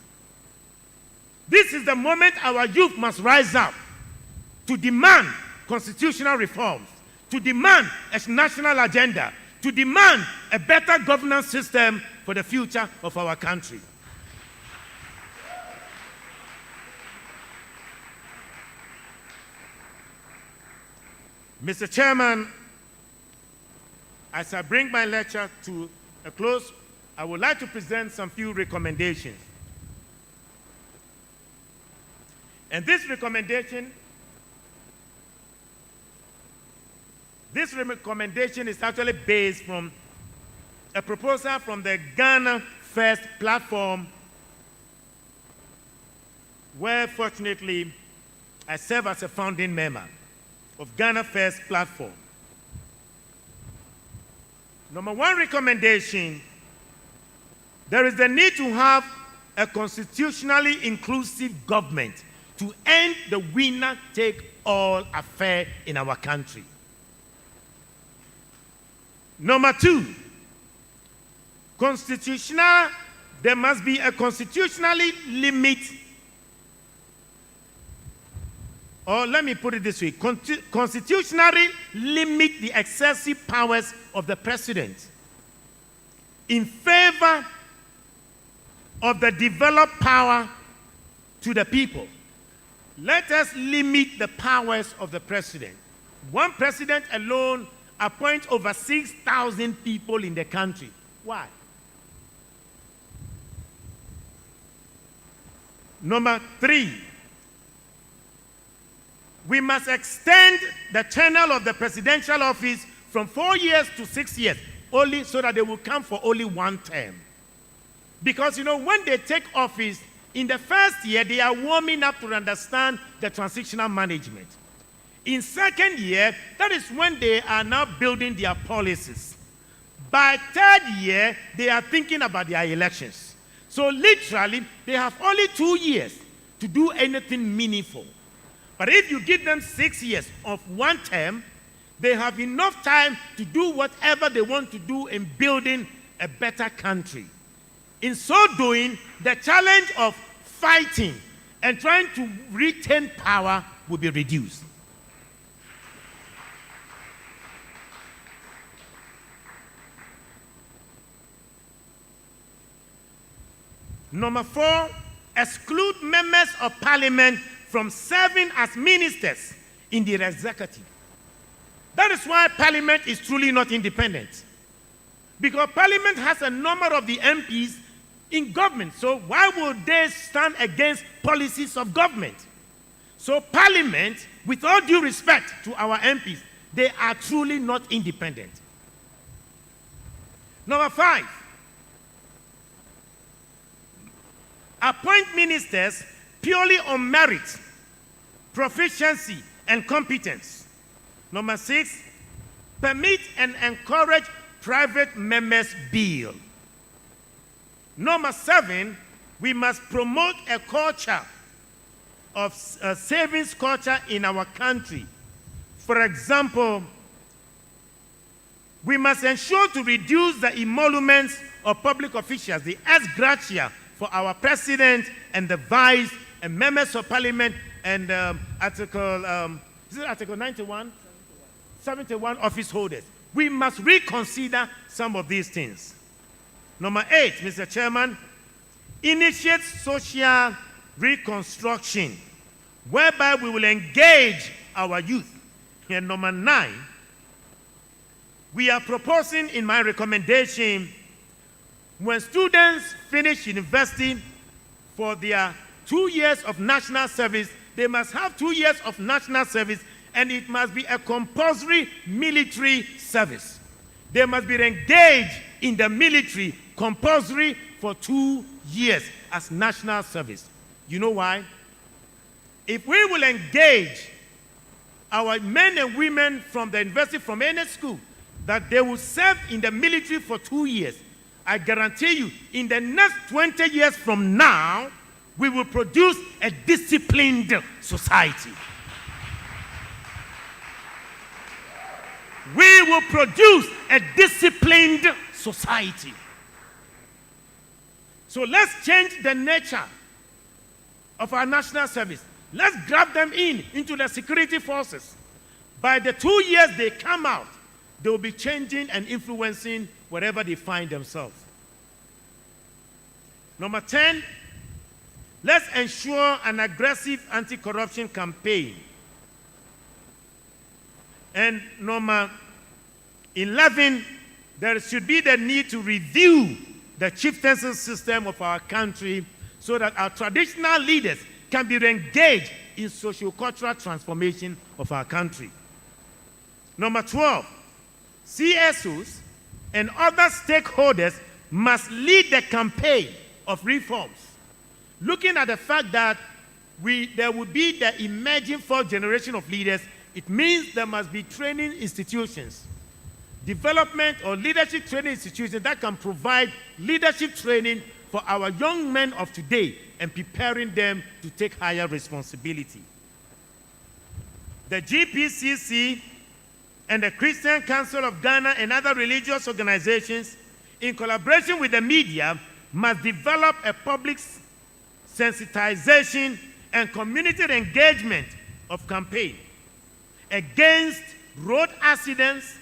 [SPEAKER 3] This is the moment our youth must rise up to demand constitutional reforms, to demand a national agenda, to demand a better governance system for the future of our country. Mr. Chairman, as I bring my lecture to a close, I would like to present some few recommendations. And this recommendation is actually based from a proposal from the Ghana First platform, where fortunately I serve as a founding member of Ghana First platform. Number one recommendation, there is the need to have a constitutionally inclusive government to end the winner-take-all affair in our country. Number two, there must be a constitutionally limit, or let me put it this way, constitutionally limit the excessive powers of the president in favor of the devolved power to the people. Let us limit the powers of the president. One president alone appoints over 6,000 people in the country. Why? Number three, we must extend the tenure of the presidential office from 4 years to 6 years, only so that they will come for only one term. Because, when they take office, in the first year, they are warming up to understand the transitional management. In second year, that is when they are now building their policies. By third year, they are thinking about their elections. So literally, they have only 2 years to do anything meaningful. But if you give them 6 years of one term, they have enough time to do whatever they want to do in building a better country. In so doing, the challenge of fighting and trying to retain power will be reduced. Number four, exclude members of parliament from serving as ministers in the executive. That is why parliament is truly not independent. Because parliament has a number of the MPs in government. So why would they stand against policies of government? So Parliament, with all due respect to our MPs, they are truly not independent. Number 5, appoint ministers purely on merit, proficiency, and competence. Number 6, permit and encourage private members' bill. Number 7, we must promote a culture of savings culture in our country. For example, we must ensure to reduce the emoluments of public officials, the ex gratia for our president and the vice and members of parliament, and Article 91? 71 office holders. We must reconsider some of these things. Number 8, Mr. Chairman, initiate social reconstruction, whereby we will engage our youth. And number 9, we are proposing in my recommendation, when students finish university for their 2 years of national service, they must have 2 years of national service, and it must be a compulsory military service. They must be engaged in the military compulsory for 2 years as national service. You know why? If we will engage our men and women from the university, from any school, that they will serve in the military for 2 years, I guarantee you, in the next 20 years from now, we will produce a disciplined society. We will produce a disciplined society. So let's change the nature of our national service. Let's grab them into the security forces. By the 2 years they come out, they will be changing and influencing wherever they find themselves. Number 10, let's ensure an aggressive anti-corruption campaign. And number 11, there should be the need to review the chieftaincy system of our country so that our traditional leaders can be engaged in socio-cultural transformation of our country. Number 12, CSOs and other stakeholders must lead the campaign of reforms, looking at the fact that there will be the emerging fourth generation of leaders. It means there must be training institutions, development or leadership training institutions that can provide leadership training for our young men of today and preparing them to take higher responsibility. The GPCC and the Christian Council of Ghana and other religious organizations, in collaboration with the media, must develop a public sensitization and community engagement of campaign against road accidents,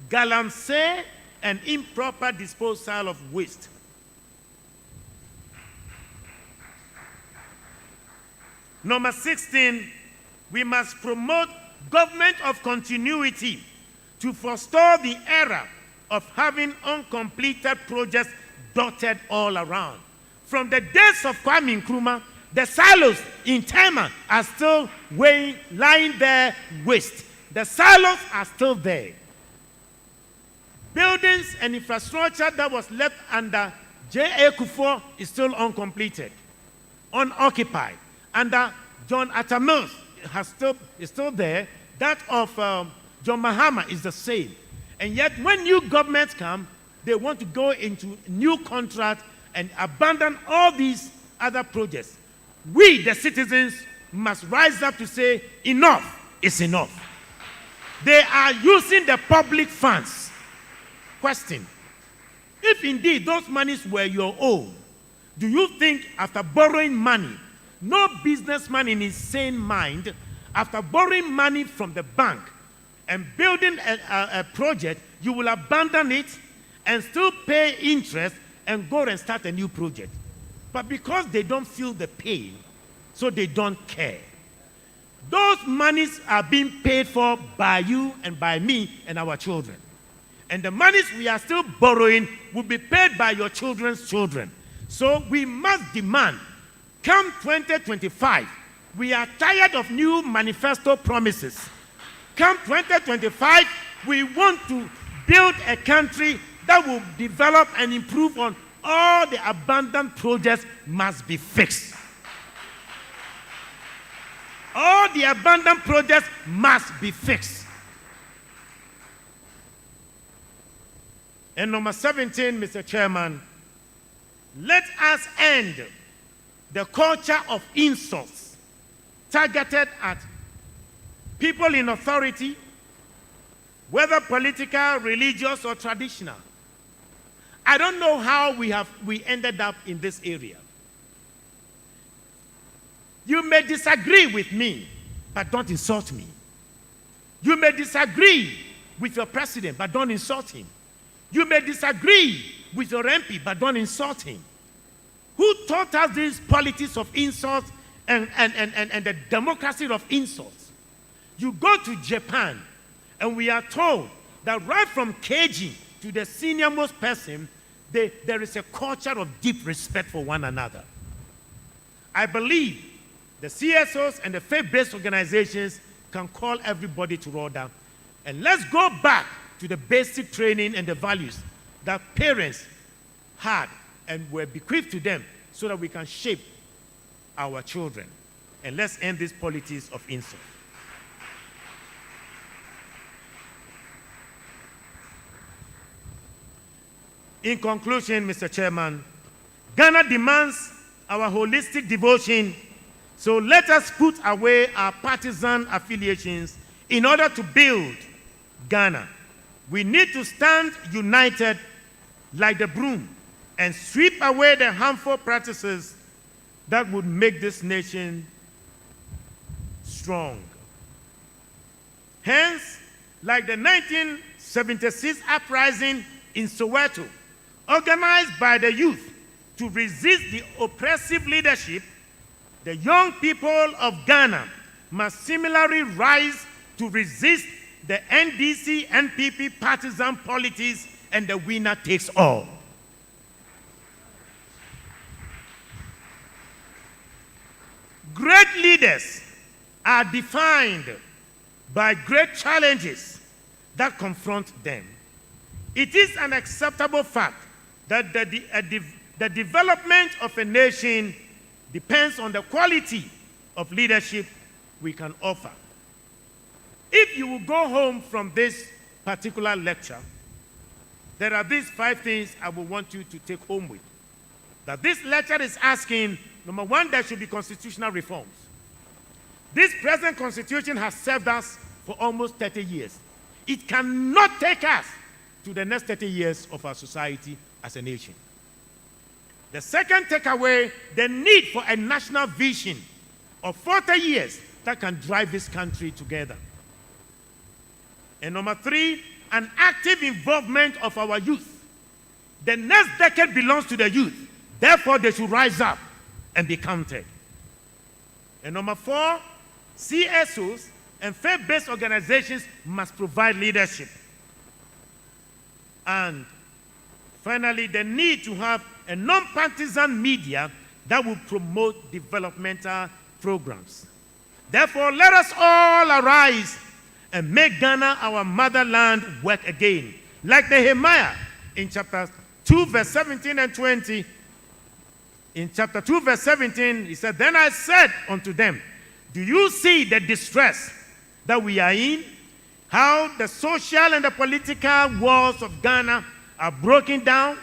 [SPEAKER 3] galamsey, and improper disposal of waste. Number 16, we must promote government of continuity to forestall the era of having uncompleted projects dotted all around. From the days of Kwame Nkrumah, the silos in Tema are still lying there waste. The silos are still there. Buildings and infrastructure that was left under J.A. Kufuor is still uncompleted, unoccupied. Under John Atta Mills is still there. That of John Mahama is the same. And yet when new governments come, they want to go into new contracts and abandon all these other projects. We, the citizens, must rise up to say, enough is enough. They are using the public funds. Question: if indeed those monies were your own, do you think after borrowing money, no businessman in his sane mind, after borrowing money from the bank and building a project, you will abandon it and still pay interest and go and start a new project? But because they don't feel the pain, so they don't care. Those monies are being paid for by you and by me and our children. And the monies we are still borrowing will be paid by your children's children. So we must demand, come 2025, We are tired of new manifesto promises. Come 2025, we want to build a country that will develop and improve on all the abandoned projects must be fixed. All the abandoned projects must be fixed. And number 17, Mr. Chairman, let us end the culture of insults targeted at people in authority, whether political, religious, or traditional. I don't know how we ended up in this area. You may disagree with me, but don't insult me. You may disagree with your president, but don't insult him. You may disagree with your MP, but don't insult him. Who taught us these politics of insults and the democracy of insults? You go to Japan, and we are told that right from KG to the senior-most person, there is a culture of deep respect for one another. I believe the CSOs and the faith-based organizations can call everybody to order. And let's go back to the basic training and the values that parents had and were bequeathed to them so that we can shape our children. And let's end this politics of insult. In conclusion, Mr. Chairman, Ghana demands our holistic devotion, so let us put away our partisan affiliations in order to build Ghana. We need to stand united like the broom and sweep away the harmful practices that would make this nation strong. Hence, like the 1976 uprising in Soweto, organized by the youth to resist the oppressive leadership, the young people of Ghana must similarly rise to resist the NDC-NPP partisan politics and the winner takes all. Great leaders are defined by great challenges that confront them. It is an acceptable fact that the development of a nation depends on the quality of leadership we can offer. If you will go home from this particular lecture, there are these 5 things I will want you to take home with. That this lecture is asking, number 1, there should be constitutional reforms. This present constitution has served us for almost 30 years. It cannot take us to the next 30 years of our society as a nation. The second takeaway, the need for a national vision of 40 years that can drive this country together. And number 3, an active involvement of our youth. The next decade belongs to the youth. Therefore, they should rise up and be counted. And number 4, CSOs and faith-based organizations must provide leadership. And finally, the need to have a non-partisan media that will promote developmental programs. Therefore, let us all arise and make Ghana, our motherland, work again. Like Nehemiah in chapter 2, verse 17 and 20. In chapter 2, verse 17, he said, "Then I said unto them, do you see the distress that we are in? How the social and the political walls of Ghana are broken down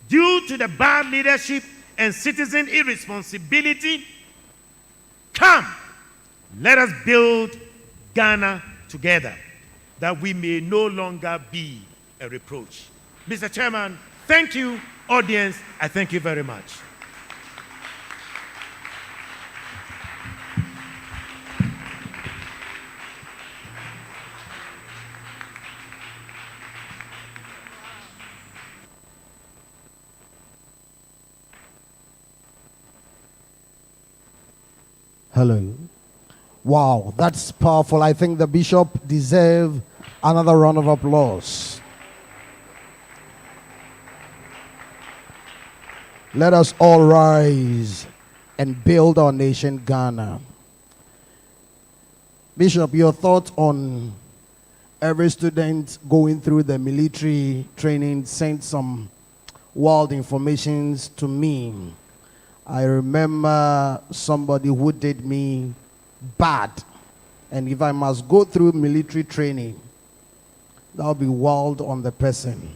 [SPEAKER 3] due to the bad leadership and citizen irresponsibility? Come, let us build Ghana together, that we may no longer be a reproach." Mr. Chairman, thank you. Audience, I thank you very much.
[SPEAKER 1] Hello. Wow, that's powerful. I think the bishop deserves another round of applause. Let us all rise and build our nation, Ghana. Bishop, your thoughts on every student going through the military training sent some wild informations to me. I remember somebody who did me bad. And if I must go through military training, that'll be wild on the person.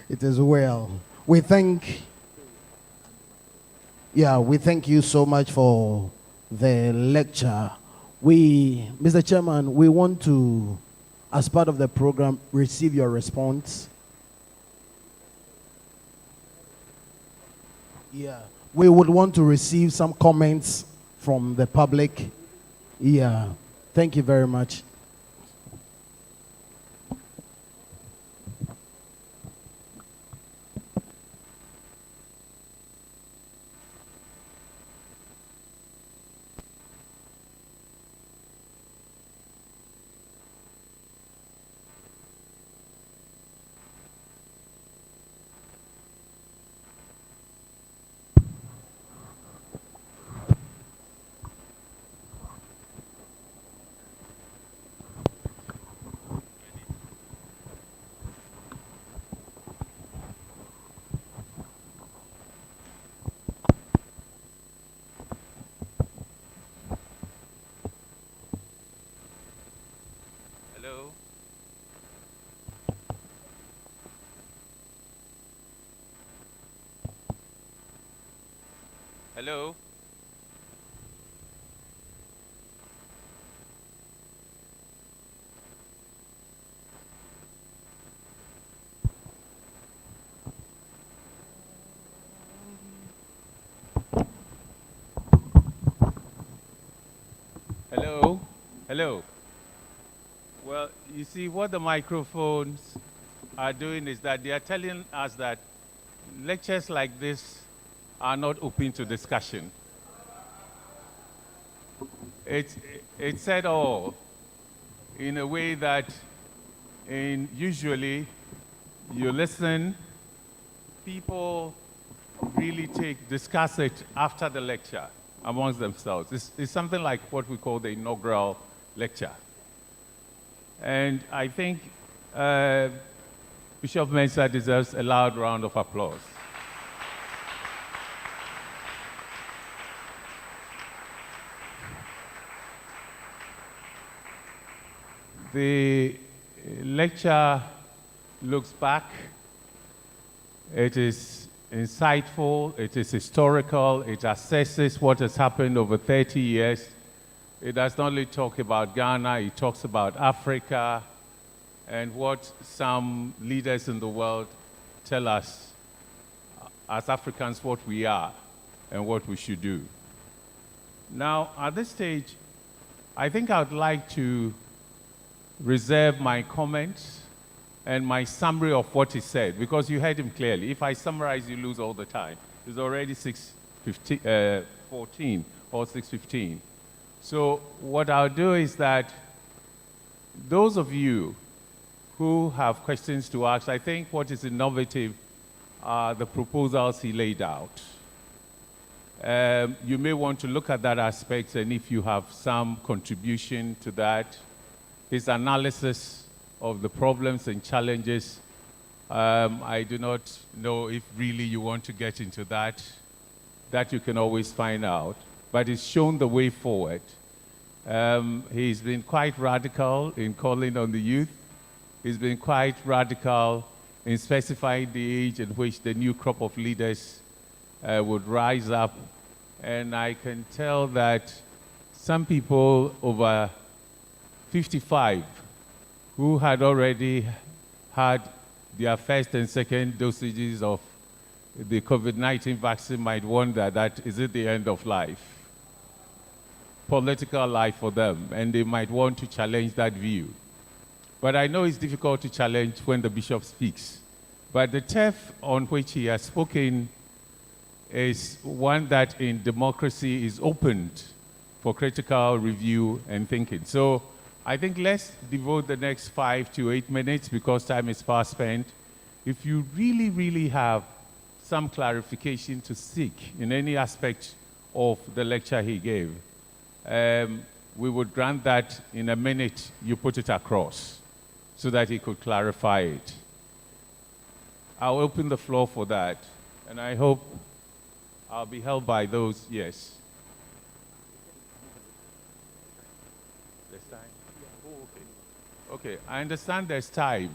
[SPEAKER 1] It is well. We thank you so much for the lecture. Mr. Chairman, we want to, as part of the program, receive your response. Yeah, we would want to receive some comments from the public. Yeah, thank you very much.
[SPEAKER 4] Hello. Hello. Hello. Hello. Well, you see, what the microphones are doing is that they are telling us that lectures like this are not open to discussion. It said all in a way that usually you listen, people really discuss it after the lecture amongst themselves. It's something like what we call the inaugural lecture. And I think Bishop Mensah deserves a loud round of applause. The lecture looks back. It is insightful, it is historical, it assesses what has happened over 30 years. It does not only talk about Ghana, it talks about Africa and what some leaders in the world tell us as Africans what we are and what we should do. Now, at this stage, I think I would like to reserve my comments and my summary of what he said, because you heard him clearly. If I summarize, you lose all the time. It's already 6:14 or 6:15. So what I'll do is that those of you who have questions to ask, I think what is innovative are the proposals he laid out. You may want to look at that aspect, and if you have some contribution to that, his analysis of the problems and challenges, I do not know if really you want to get into that. That you can always find out. But it's shown the way forward. He's been quite radical in calling on the youth. He's been quite radical in specifying the age at which the new crop of leaders would rise up. And I can tell that some people over 55 who had already had their first and second dosages of the COVID-19 vaccine might wonder that is it the end of life? Political life for them, and they might want to challenge that view. But I know it's difficult to challenge when the bishop speaks. But the turf on which he has spoken is one that in democracy is opened for critical review and thinking. So I think let's devote the next 5 to 8 minutes, because time is fast spent. If you really, really have some clarification to seek in any aspect of the lecture he gave. We would grant that in a minute you put it across so that he could clarify it. I'll open the floor for that, and I hope I'll be held by those, yes. There's time? Oh, okay. Okay, I understand there's time.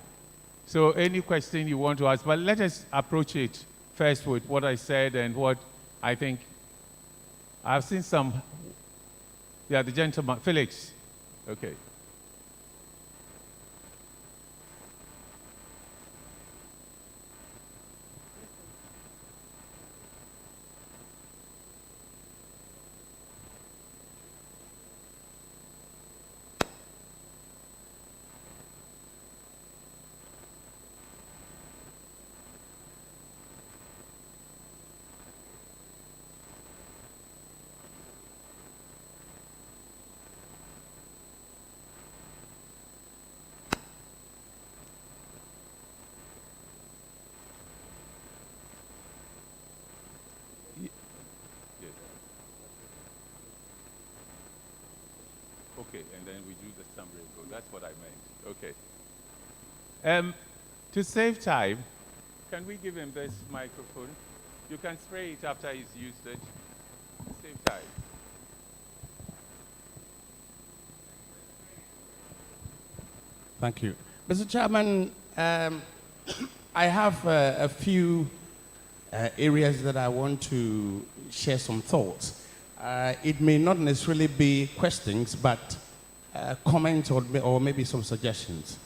[SPEAKER 4] So any question you want to ask, but let us approach it first with what I said and what I think. I've seen some, yeah, the gentleman, Felix. Okay. Okay, and then we do the summary and go. That's what I meant. Okay. To save time, can we give him this microphone? You can spray it after he's used it. Save time.
[SPEAKER 5] Thank you. Mr. Chairman, I have a few areas that I want to share some thoughts. It may not necessarily be questions, but comments or maybe some suggestions.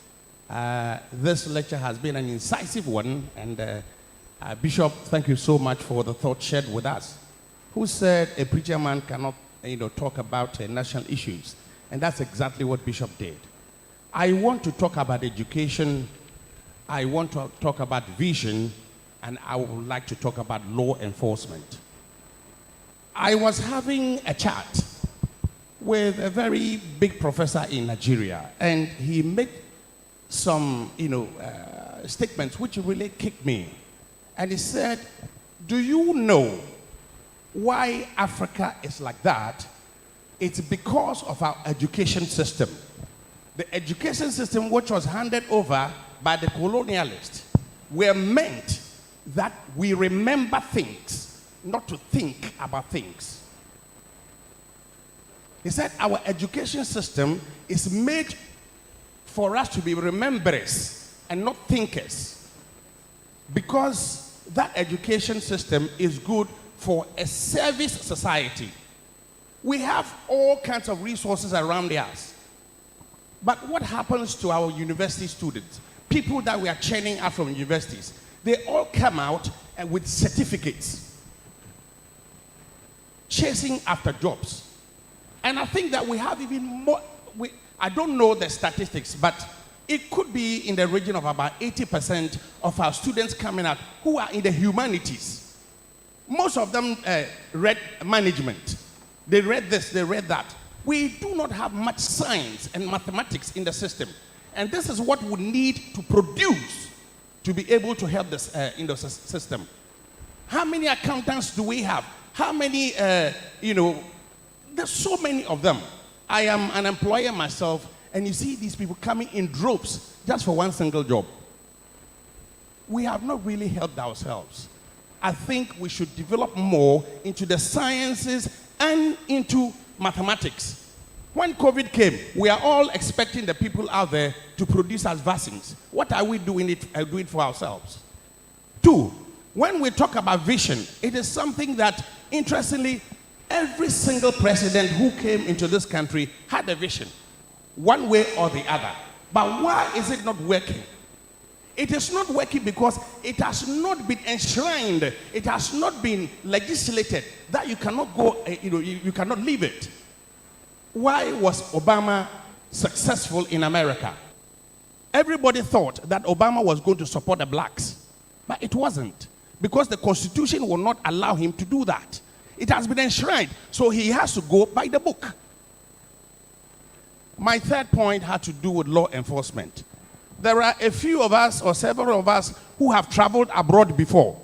[SPEAKER 5] This lecture has been an incisive one, and Bishop, thank you so much for the thought shared with us. Who said a preacher man cannot, talk about national issues? And that's exactly what Bishop did. I want to talk about education. I want to talk about vision, and I would like to talk about law enforcement. I was having a chat with a very big professor in Nigeria, and he made some, statements which really kicked me. And he said, do you know why Africa is like that? It's because of our education system. The education system which was handed over by the colonialists were meant that we remember things, not to think about things. He said our education system is made for us to be rememberers and not thinkers, because that education system is good for a service society. We have all kinds of resources around us. But what happens to our university students? People that we are churning out from universities, they all come out with certificates, chasing after jobs. And I think that we have even more, I don't know the statistics, but it could be in the region of about 80% of our students coming out who are in the humanities. Most of them read management. They read this, they read that. We do not have much science and mathematics in the system. And this is what we need to produce to be able to help this in the system. How many accountants do we have? How many, there's so many of them. I am an employer myself, and you see these people coming in droves just for one single job. We have not really helped ourselves. I think we should develop more into the sciences and into mathematics. When COVID came, we are all expecting the people out there to produce us vaccines. What are we doing it for ourselves? Two, when we talk about vision, it is something that, interestingly, every single president who came into this country had a vision, one way or the other. But why is it not working? It is not working because it has not been enshrined. It has not been legislated that you cannot go, you cannot leave it. Why was Obama successful in America? Everybody thought that Obama was going to support the blacks, but it wasn't, because the Constitution will not allow him to do that. It has been enshrined, so he has to go by the book. My third point had to do with law enforcement. There are a few of us, or several of us, who have traveled abroad before.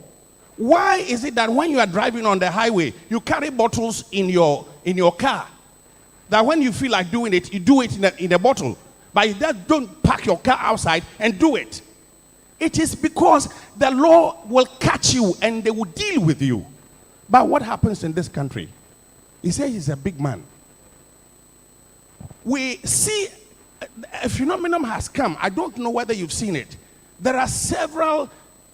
[SPEAKER 5] Why is it that when you are driving on the highway, you carry bottles in your car? That when you feel like doing it, you do it in a bottle. But you just don't park your car outside and do it. It is because the law will catch you and they will deal with you. But what happens in this country? He says he's a big man. We see a phenomenon has come. I don't know whether you've seen it. There are several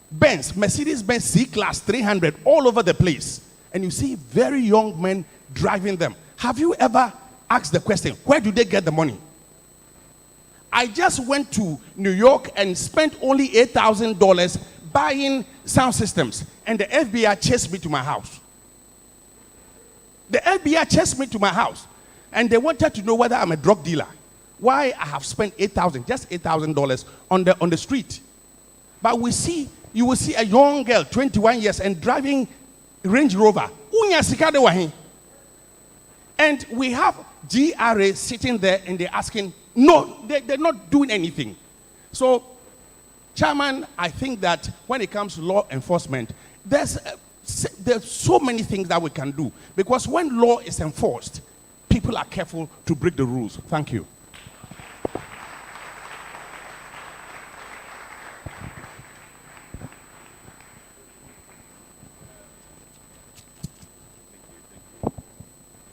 [SPEAKER 5] Mercedes-Benz C-Class 300 all over the place. And you see very young men driving them. Have you ever asked the question, where do they get the money? I just went to New York and spent only $8,000 buying sound systems. And the FBI chased me to my house. The FBI chased me to my house. And they wanted to know whether I'm a drug dealer. Why I have spent just $8,000 on the street. But you will see a young girl, 21 years, and driving Range Rover. And we have GRA sitting there and they're asking, no, they're not doing anything. So, Chairman, I think that when it comes to law enforcement, there's so many things that we can do. Because when law is enforced, people are careful to break the rules. Thank you.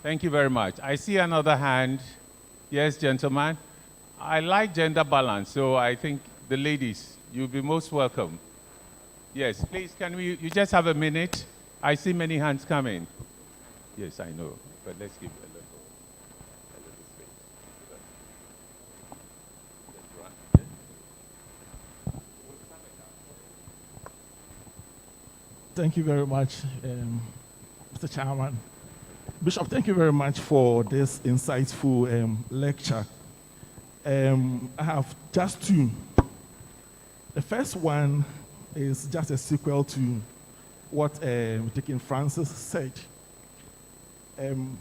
[SPEAKER 4] Thank you very much. I see another hand. Yes, gentlemen. I like gender balance, so I think the ladies, you'll be most welcome. Yes, please, you just have a minute? I see many hands coming. Yes, I know, but let's give a little space.
[SPEAKER 6] Thank you very much, Mr. Chairman. Bishop, thank you very much for this insightful lecture. I have just two. The first one is just a sequel to what Deacon Francis said. And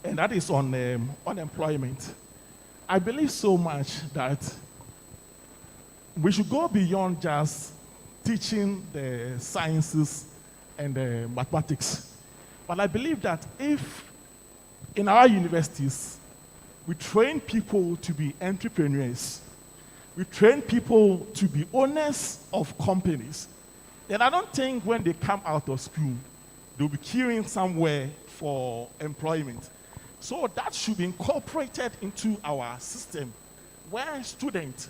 [SPEAKER 6] that is on unemployment. I believe so much that we should go beyond just teaching the sciences and the mathematics. But I believe that if in our universities we train people to be entrepreneurs, we train people to be owners of companies, then I don't think when they come out of school, they'll be queuing somewhere for employment. So that should be incorporated into our system where students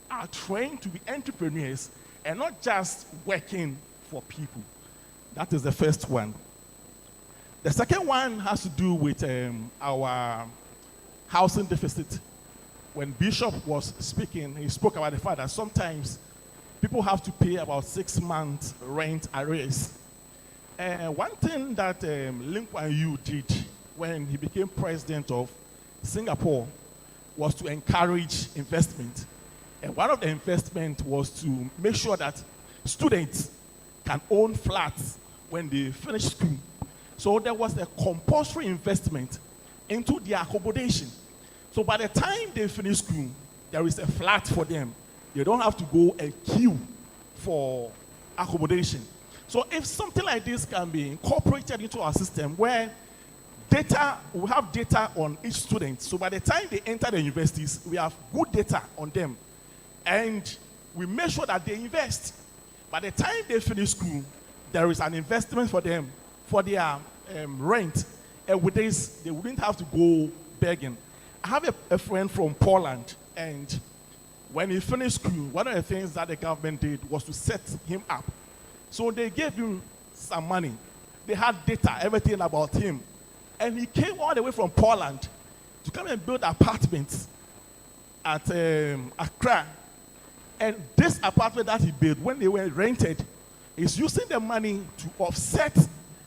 [SPEAKER 6] are trained to be entrepreneurs and not just working for people. That is the first one. The second one has to do with our housing deficit. When Bishop was speaking, he spoke about the fact that sometimes people have to pay about 6 months rent arrears. One thing that Lee Kuan Yew did when he became president of Singapore was to encourage investment. And one of the investment was to make sure that students can own flats when they finish school. So there was a compulsory investment into their accommodation. So by the time they finish school, there is a flat for them. They don't have to go and queue for accommodation. So if something like this can be incorporated into our system where we have data on each student. So by the time they enter the universities, we have good data on them. And we make sure that they invest. By the time they finish school, there is an investment for them for their rent. And with this, they wouldn't have to go begging. I have a friend from Poland, and when he finished school, one of the things that the government did was to set him up. So they gave him some money. They had data, everything about him. And he came all the way from Poland to come and build apartments at Accra. And this apartment that he built, when they were rented, is using the money to offset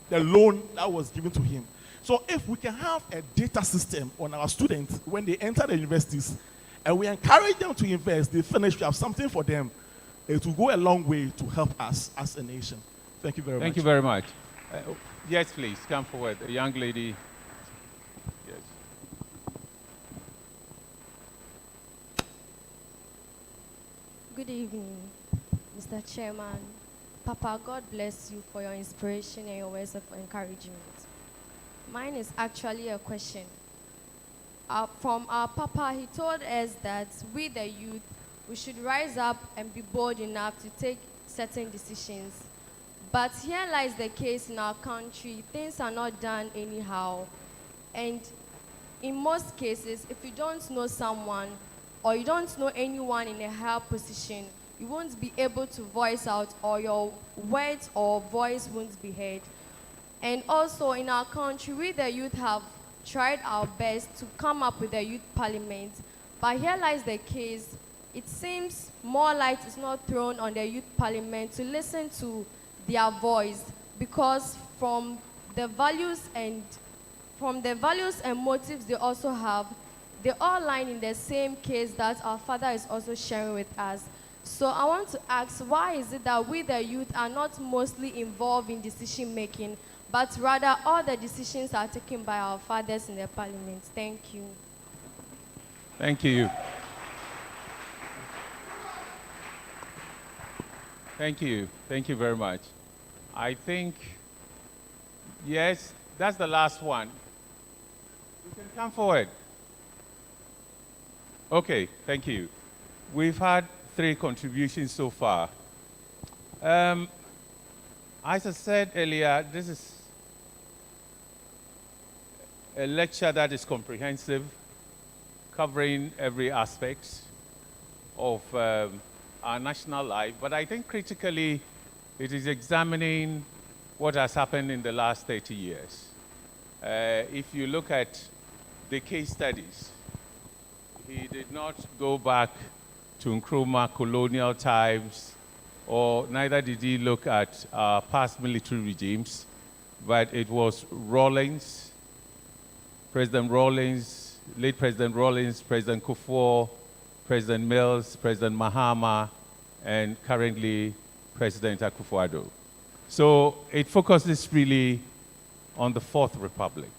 [SPEAKER 6] the loan that was given to him. So if we can have a data system on our students when they enter the universities, and we encourage them to invest, they finish, we have something for them, it will go a long way to help us as a nation. Thank you very much.
[SPEAKER 4] Thank you very much. Yes, please, come forward. A young lady. Yes.
[SPEAKER 7] Good evening, Mr. Chairman, Papa, God bless you for your inspiration and your words of encouragement. Mine is actually a question. From our Papa, he told us that we, the youth, we should rise up and be bold enough to take certain decisions. But here lies the case in our country. Things are not done anyhow. And in most cases, if you don't know someone or you don't know anyone in a higher position, you won't be able to voice out, or your words or voice won't be heard. And also in our country, we the youth have tried our best to come up with a youth parliament. But here lies the case. It seems more light is not thrown on the youth parliament to listen to their voice, because from the values and motives they also have, they all line in the same case that our father is also sharing with us. So I want to ask, why is it that we the youth are not mostly involved in decision making, but rather all the decisions are taken by our fathers in the parliament? Thank you.
[SPEAKER 4] Thank you. Thank you. Thank you very much. I think, yes, that's the last one. You can come forward. Okay, thank you. We've had 3 contributions so far. As I said earlier, this is a lecture that is comprehensive, covering every aspect of our national life. But I think critically, it is examining what has happened in the last 30 years. If you look at the case studies, he did not go back to Nkrumah colonial times, or neither did he look at past military regimes, but it was Rawlings, President Rawlings, late President Rawlings, President Kufuor, President Mills, President Mahama, and currently President Akufo-Addo. So it focuses really on the Fourth Republic.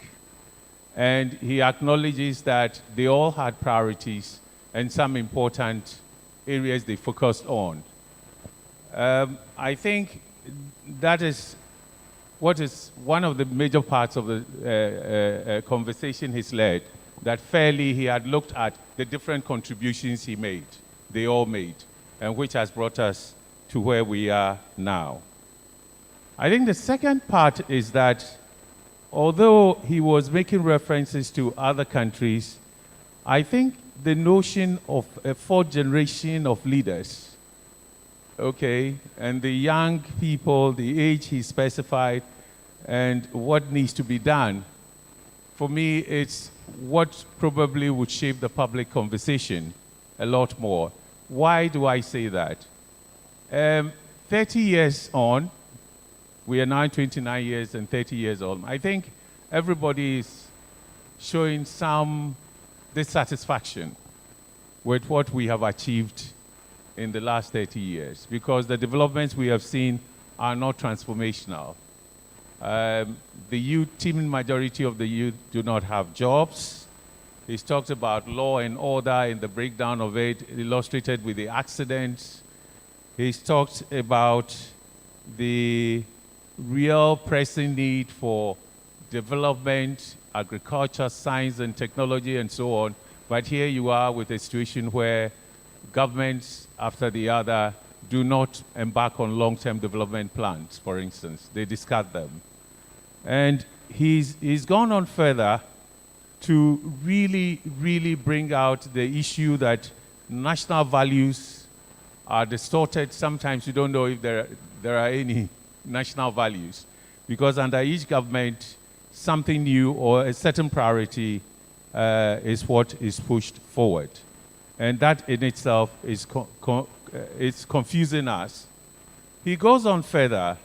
[SPEAKER 4] And he acknowledges that they all had priorities and some important areas they focused on. I think that is what is one of the major parts of the conversation he's led, that fairly he had looked at the different contributions he made, they all made, and which has brought us to where we are now. I think the second part is that although he was making references to other countries, I think the notion of a 4th generation of leaders, okay, and the young people, the age he specified, and what needs to be done, for me, it's what probably would shape the public conversation a lot more. Why do I say that? 30 years on, we are now 29 years and 30 years old. I think everybody is showing some dissatisfaction with what we have achieved in the last 30 years, because the developments we have seen are not transformational. The youth, teeming majority of the youth do not have jobs. He's talked about law and order and the breakdown of it, illustrated with the accidents. He's talked about the real pressing need for development, agriculture, science and technology and so on. But here you are with a situation where governments after the other do not embark on long-term development plans, for instance. They discard them. And he's gone on further to really bring out the issue that national values are distorted. Sometimes you don't know if there are any national values, because under each government, something new or a certain priority is what is pushed forward. And that in itself is it's confusing us. He goes on further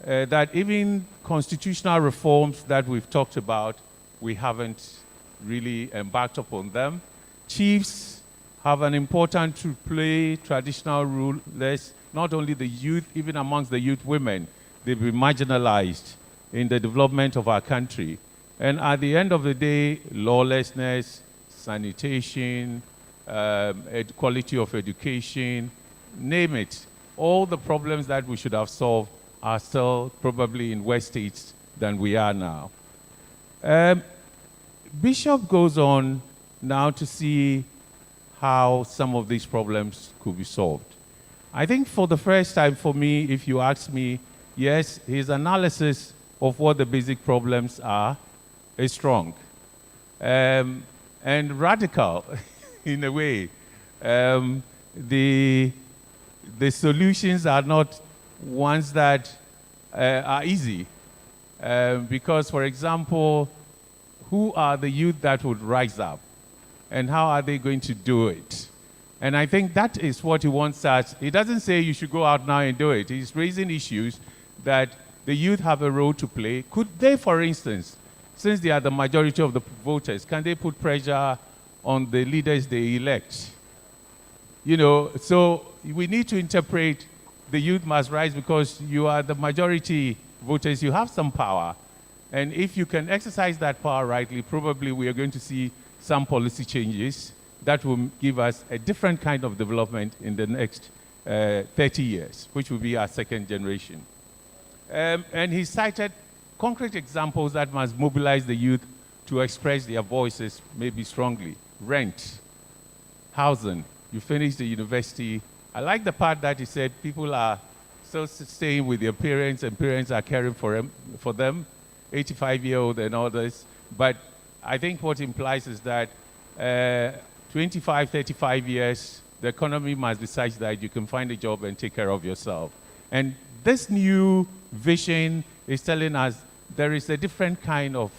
[SPEAKER 4] that even constitutional reforms that we've talked about, we haven't really embarked upon them. Chiefs have an important to play, traditional rulers, not only the youth, even amongst the youth women, they've been marginalized in the development of our country. And at the end of the day, lawlessness, sanitation, quality of education, name it, all the problems that we should have solved are still probably in worse states than we are now. Bishop goes on now to see how some of these problems could be solved. I think for the first time for me, if you ask me, yes, his analysis of what the basic problems are is strong and radical in a way. The solutions are not ones that are easy because, for example, who are the youth that would rise up and how are they going to do it? And I think that is what he wants us. He doesn't say you should go out now and do it. He's raising issues that the youth have a role to play. Could they, for instance, since they are the majority of the voters, can they put pressure on the leaders they elect? You know, so we need to interpret the youth must rise because you are the majority voters. You have some power. And if you can exercise that power rightly, probably we are going to see some policy changes that will give us a different kind of development in the next 30 years, which will be our second generation. And he cited concrete examples that must mobilize the youth to express their voices maybe strongly. Rent, housing, you finish the university. I like the part that he said people are still staying with their parents and parents are caring for them, 85-year-old and others. But I think what implies is that 25, 35 years, the economy must be such that you can find a job and take care of yourself. And this new vision is telling us there is a different kind of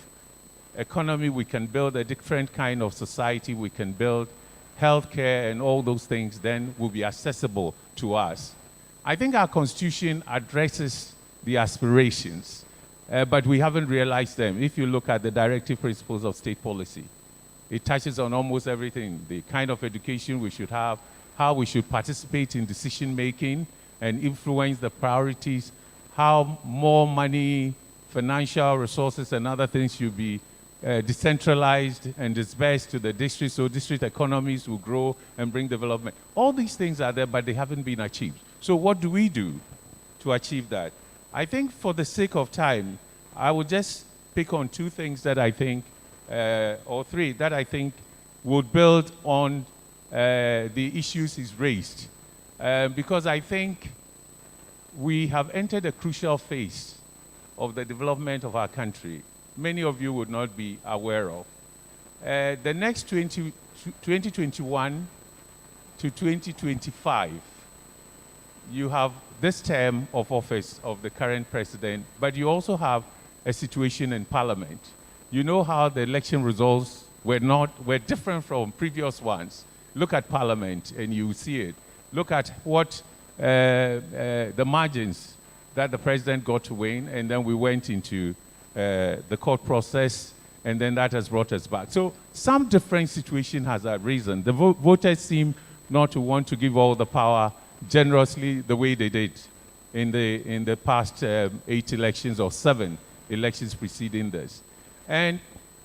[SPEAKER 4] economy we can build, a different kind of society we can build. Healthcare and all those things then will be accessible to us. I think our Constitution addresses the aspirations, but we haven't realized them. If you look at the directive principles of state policy, it touches on almost everything, the kind of education we should have, how we should participate in decision-making and influence the priorities, how more money, financial resources and other things should be decentralized and dispersed to the district so district economies will grow and bring development. All these things are there, but they haven't been achieved. So what do we do to achieve that? I think for the sake of time, I would just pick on two things that I think or three that I think would build on the issues he's raised. Because I think we have entered a crucial phase of the development of our country. Many of you would not be aware of. The next 2021 to 2025, you have this term of office of the current president, but you also have a situation in Parliament. You know how the election results were different from previous ones. Look at Parliament and you see it. Look at what the margins that the president got to win, and then we went into the court process, and then that has brought us back. So some different situation has arisen. The voters seem not to want to give all the power generously the way they did in the past 8 elections or 7 elections preceding this. And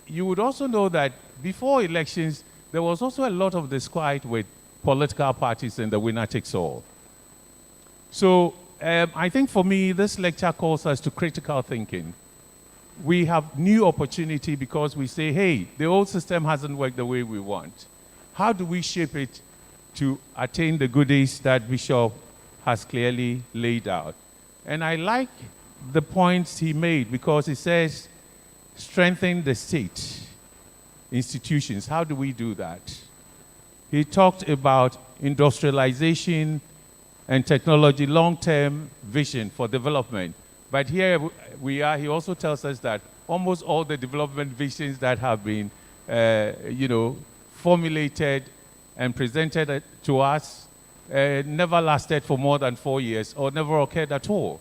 [SPEAKER 4] you would also know that before elections, there was also a lot of disquiet with political parties and the winner takes all. So I think for me, this lecture calls us to critical thinking. We have new opportunity because we say, hey, the old system hasn't worked the way we want. How do we shape it to attain the goodies that Bishop has clearly laid out? And I like the points he made because he says, strengthen the state institutions. How do we do that? He talked about industrialization and technology, long-term vision for development. But here we are, he also tells us that almost all the development visions that have been, formulated and presented to us never lasted for more than 4 years or never occurred at all.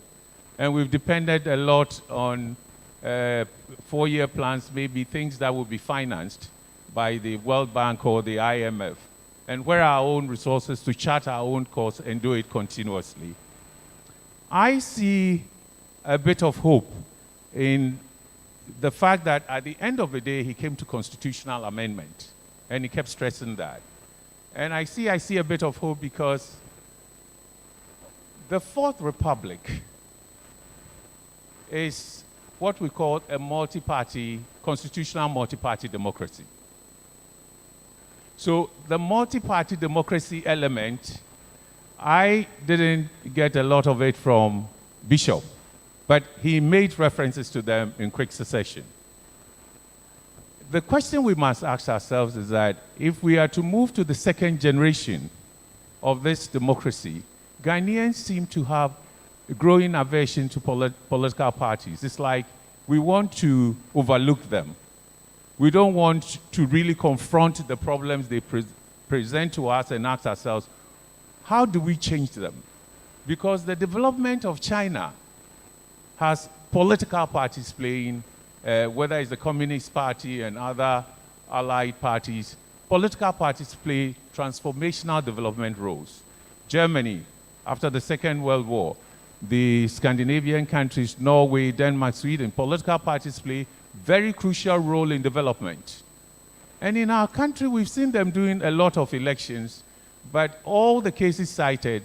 [SPEAKER 4] And we've depended a lot on 4-year plans, maybe things that will be financed by the World Bank or the IMF. And where are our own resources to chart our own course and do it continuously? I see a bit of hope in the fact that at the end of the day, he came to constitutional amendment, and he kept stressing that. And I see a bit of hope because The Fourth Republic is what we call a multi-party, constitutional multi-party democracy. So the multi-party democracy element, I didn't get a lot of it from Bishop, but he made references to them in quick succession. The question we must ask ourselves is that if we are to move to the second generation of this democracy, Ghanaians seem to have a growing aversion to political parties. It's like we want to overlook them. We don't want to really confront the problems they present to us and ask ourselves, how do we change them? Because the development of China has political parties playing, whether it's the Communist Party and other allied parties, political parties play transformational development roles. Germany, after the Second World War, the Scandinavian countries, Norway, Denmark, Sweden, political parties play very crucial role in development. And in our country, we've seen them doing a lot of elections, but all the cases cited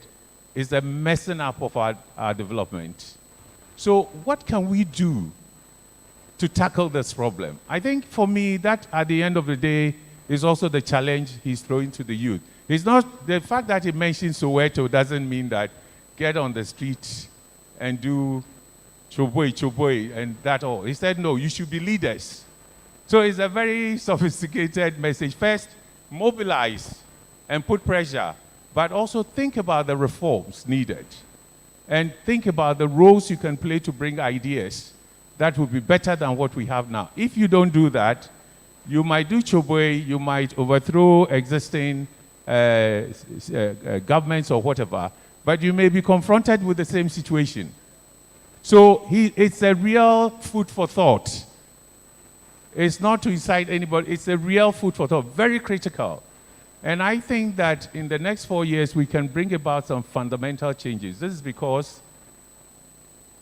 [SPEAKER 4] is a messing up of our development. So what can we do to tackle this problem? I think for me, that at the end of the day is also the challenge he's throwing to the youth. It's not, the fact that he mentioned Soweto doesn't mean that get on the street and do choboy, and that all. He said, no, you should be leaders. So it's a very sophisticated message. First, mobilize and put pressure, but also think about the reforms needed. And think about the roles you can play to bring ideas that would be better than what we have now. If you don't do that, you might do choboy, you might overthrow existing governments or whatever, but you may be confronted with the same situation. So it's a real food for thought. It's not to incite anybody, it's a real food for thought, very critical. And I think that in the next 4 years, we can bring about some fundamental changes. This is because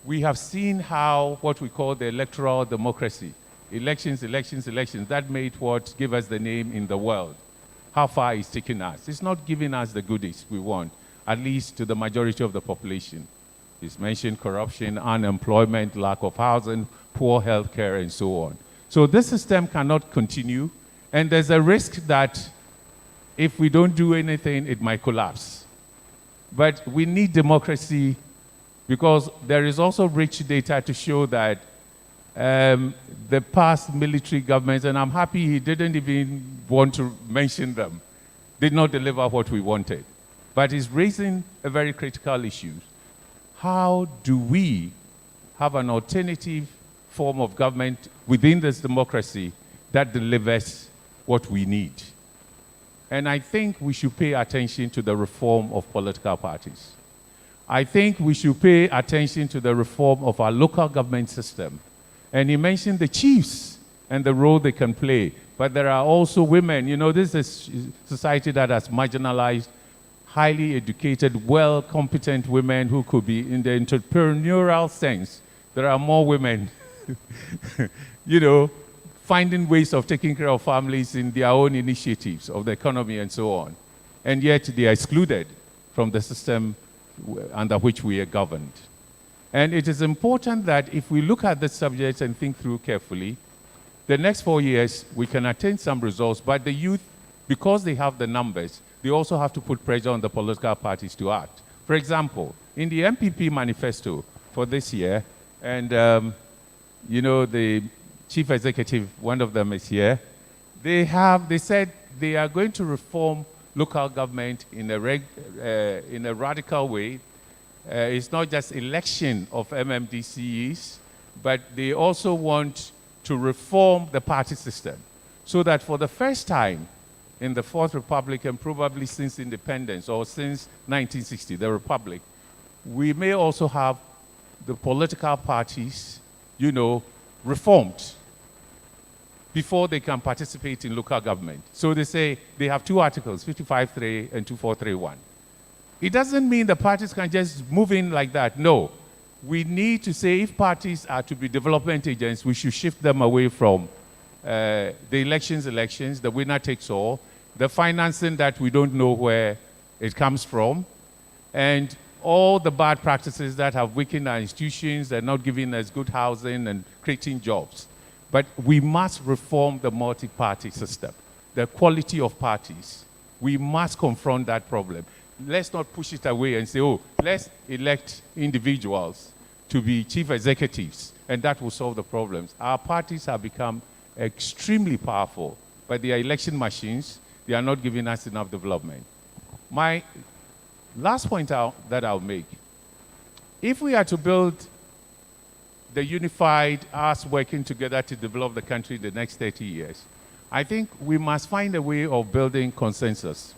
[SPEAKER 4] we have seen how what we call the electoral democracy, elections, that made what gave us the name in the world. How far it's taken us. It's not giving us the goodies we want, at least to the majority of the population. It's mentioned corruption, unemployment, lack of housing, poor health care, and so on. So this system cannot continue, and there's a risk that if we don't do anything, it might collapse. But we need democracy because there is also rich data to show that the past military governments, and I'm happy he didn't even want to mention them, did not deliver what we wanted. But it's raising a very critical issue. How do we have an alternative form of government within this democracy that delivers what we need? And I think we should pay attention to the reform of political parties. I think we should pay attention to the reform of our local government system. And he mentioned the chiefs and the role they can play. But there are also women. You know, this is a society that has marginalized highly educated, well-competent women who could be in the entrepreneurial sense. There are more women, you know, finding ways of taking care of families in their own initiatives of the economy and so on. And yet they are excluded from the system under which we are governed. And it is important that if we look at this subject and think through carefully, the next 4 years we can attain some results, but the youth, because they have the numbers, they also have to put pressure on the political parties to act. For example, in the MPP manifesto for this year, and you know, the chief executive, one of them is here, they said they are going to reform local government in a radical way. It's not just election of MMDCEs, but they also want to reform the party system so that for the first time in the Fourth Republic, and probably since independence or since 1960, the Republic, we may also have the political parties, you know, reformed before they can participate in local government. So they say they have two articles, 55.3 and 2431. It doesn't mean the parties can just move in like that. No. We need to say if parties are to be development agents, we should shift them away from the elections, the winner takes all, the financing that we don't know where it comes from, and all the bad practices that have weakened our institutions and not giving us good housing and creating jobs. But we must reform the multi-party system, the quality of parties. We must confront that problem. Let's not push it away and say, oh, let's elect individuals to be chief executives, and that will solve the problems. Our parties have become extremely powerful, but they are election machines. They are not giving us enough development. My last point that I'll make, if we are to build the unified, us working together to develop the country in the next 30 years, I think we must find a way of building consensus.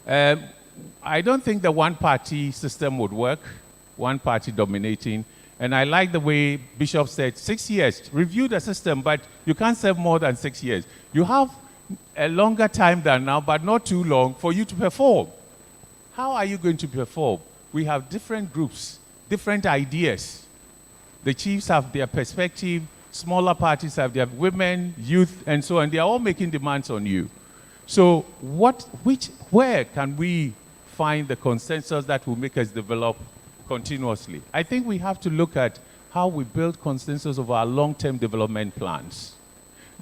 [SPEAKER 4] I don't think the one-party system would work, one party dominating. And I like the way Bishop said, 6 years, review the system, but you can't serve more than 6 years. You have a longer time than now, but not too long for you to perform. How are you going to perform? We have different groups, different ideas. The chiefs have their perspective, smaller parties have their women, youth, and so on. They are all making demands on you. So where can we find the consensus that will make us develop continuously? I think we have to look at how we build consensus of our long-term development plans.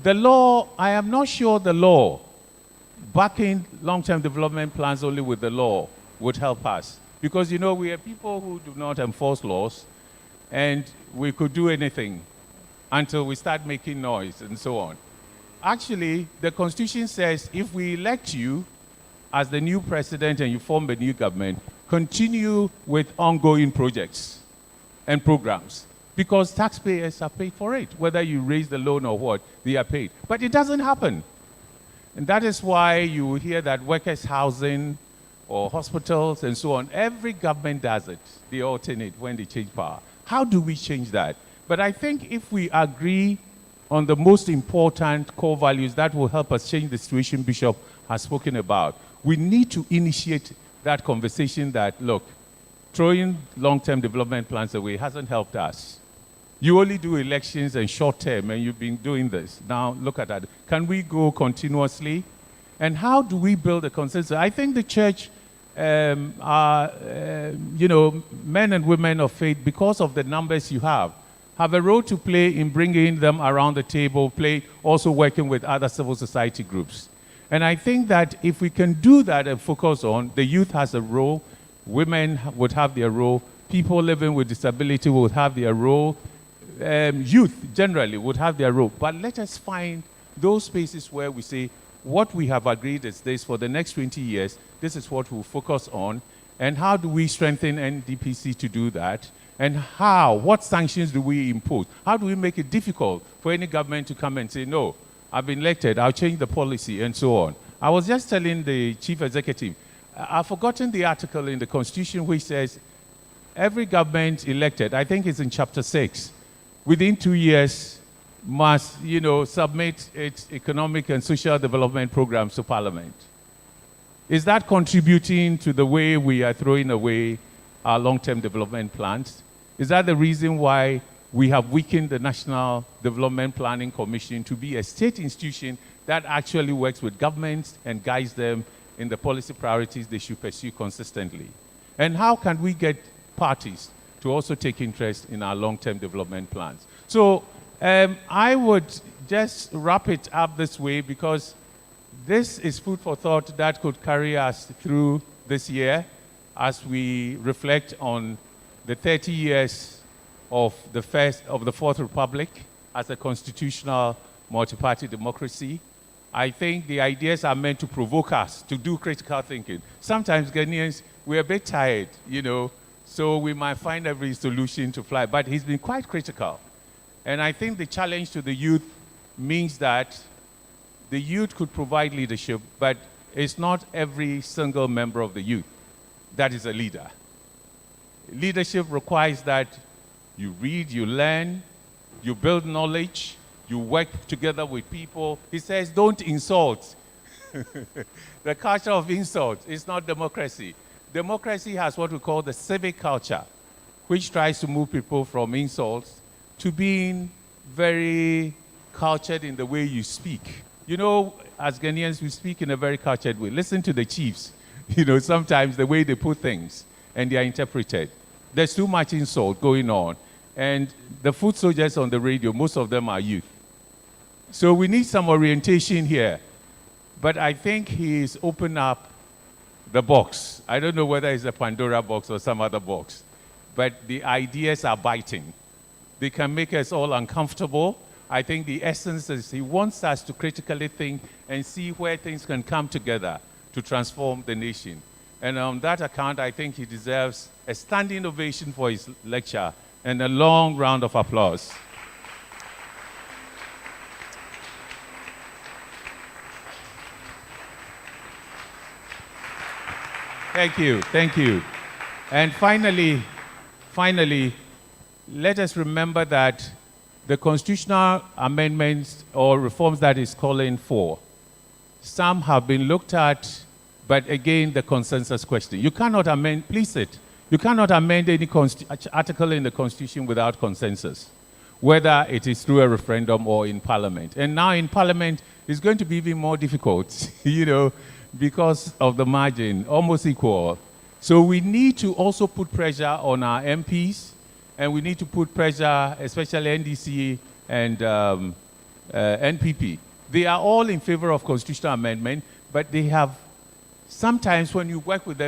[SPEAKER 4] The law, I am not sure the law, backing long-term development plans only with the law would help us. Because, you know, we are people who do not enforce laws, and we could do anything until we start making noise and so on. Actually, the Constitution says if we elect you as the new president and you form a new government, continue with ongoing projects and programs, because taxpayers are paid for it. Whether you raise the loan or what, they are paid. But it doesn't happen. And that is why you will hear that workers' housing or hospitals and so on, every government does it. They alternate when they change power. How do we change that? But I think if we agree on the most important core values that will help us change the situation Bishop has spoken about, we need to initiate that conversation that, look, throwing long-term development plans away hasn't helped us. You only do elections and short-term, and you've been doing this. Now, look at that. Can we go continuously? And how do we build a consensus? I think the church are, men and women of faith, because of the numbers you have a role to play in bringing them around the table, also working with other civil society groups. And I think that if we can do that and focus on, the youth has a role, women would have their role, people living with disability would have their role, youth generally would have their role. But let us find those spaces where we say, what we have agreed is this for the next 20 years, this is what we'll focus on, and how do we strengthen NDPC to do that? And what sanctions do we impose? How do we make it difficult for any government to come and say, no, I've been elected, I'll change the policy, and so on. I was just telling the chief executive, I've forgotten the article in the Constitution which says every government elected, I think it's in chapter 6, within 2 years must, submit its economic and social development programs to Parliament. Is that contributing to the way we are throwing away our long-term development plans? Is that the reason why we have weakened the National Development Planning Commission to be a state institution that actually works with governments and guides them in the policy priorities they should pursue consistently? And how can we get parties to also take interest in our long-term development plans? So I would just wrap it up this way, because this is food for thought that could carry us through this year as we reflect on the 30 years of the Fourth Republic as a constitutional multi-party democracy. I think the ideas are meant to provoke us to do critical thinking. Sometimes Ghanaians, we're a bit tired, so we might find every solution to fly, but he's been quite critical. And I think the challenge to the youth means that the youth could provide leadership, but it's not every single member of the youth that is a leader. Leadership requires that you read, you learn, you build knowledge, you work together with people. He says, don't insult. The culture of insult is not democracy. Democracy has what we call the civic culture, which tries to move people from insults to being very cultured in the way you speak. As Ghanaians, we speak in a very cultured way. Listen to the chiefs, sometimes the way they put things. and they are interpreted. There's too much insult going on. And the foot soldiers on the radio, most of them are youth. So we need some orientation here. But I think he's opened up the box. I don't know whether it's a Pandora box or some other box. But the ideas are biting. They can make us all uncomfortable. I think the essence is he wants us to critically think and see where things can come together to transform the nation. And on that account, I think he deserves a standing ovation for his lecture and a long round of applause. Thank you, thank you. And finally, let us remember that the constitutional amendments or reforms that is calling for, some have been looked at, but again, the consensus question. You cannot amend, please it, you cannot amend any article in the Constitution without consensus, whether it is through a referendum or in Parliament. And now in Parliament, it's going to be even more difficult, you know, because of the margin, almost equal. So we need to also put pressure on our MPs, and we need to put pressure, especially NDC and NPP. They are all in favor of constitutional amendment, but they have, sometimes when you work with them,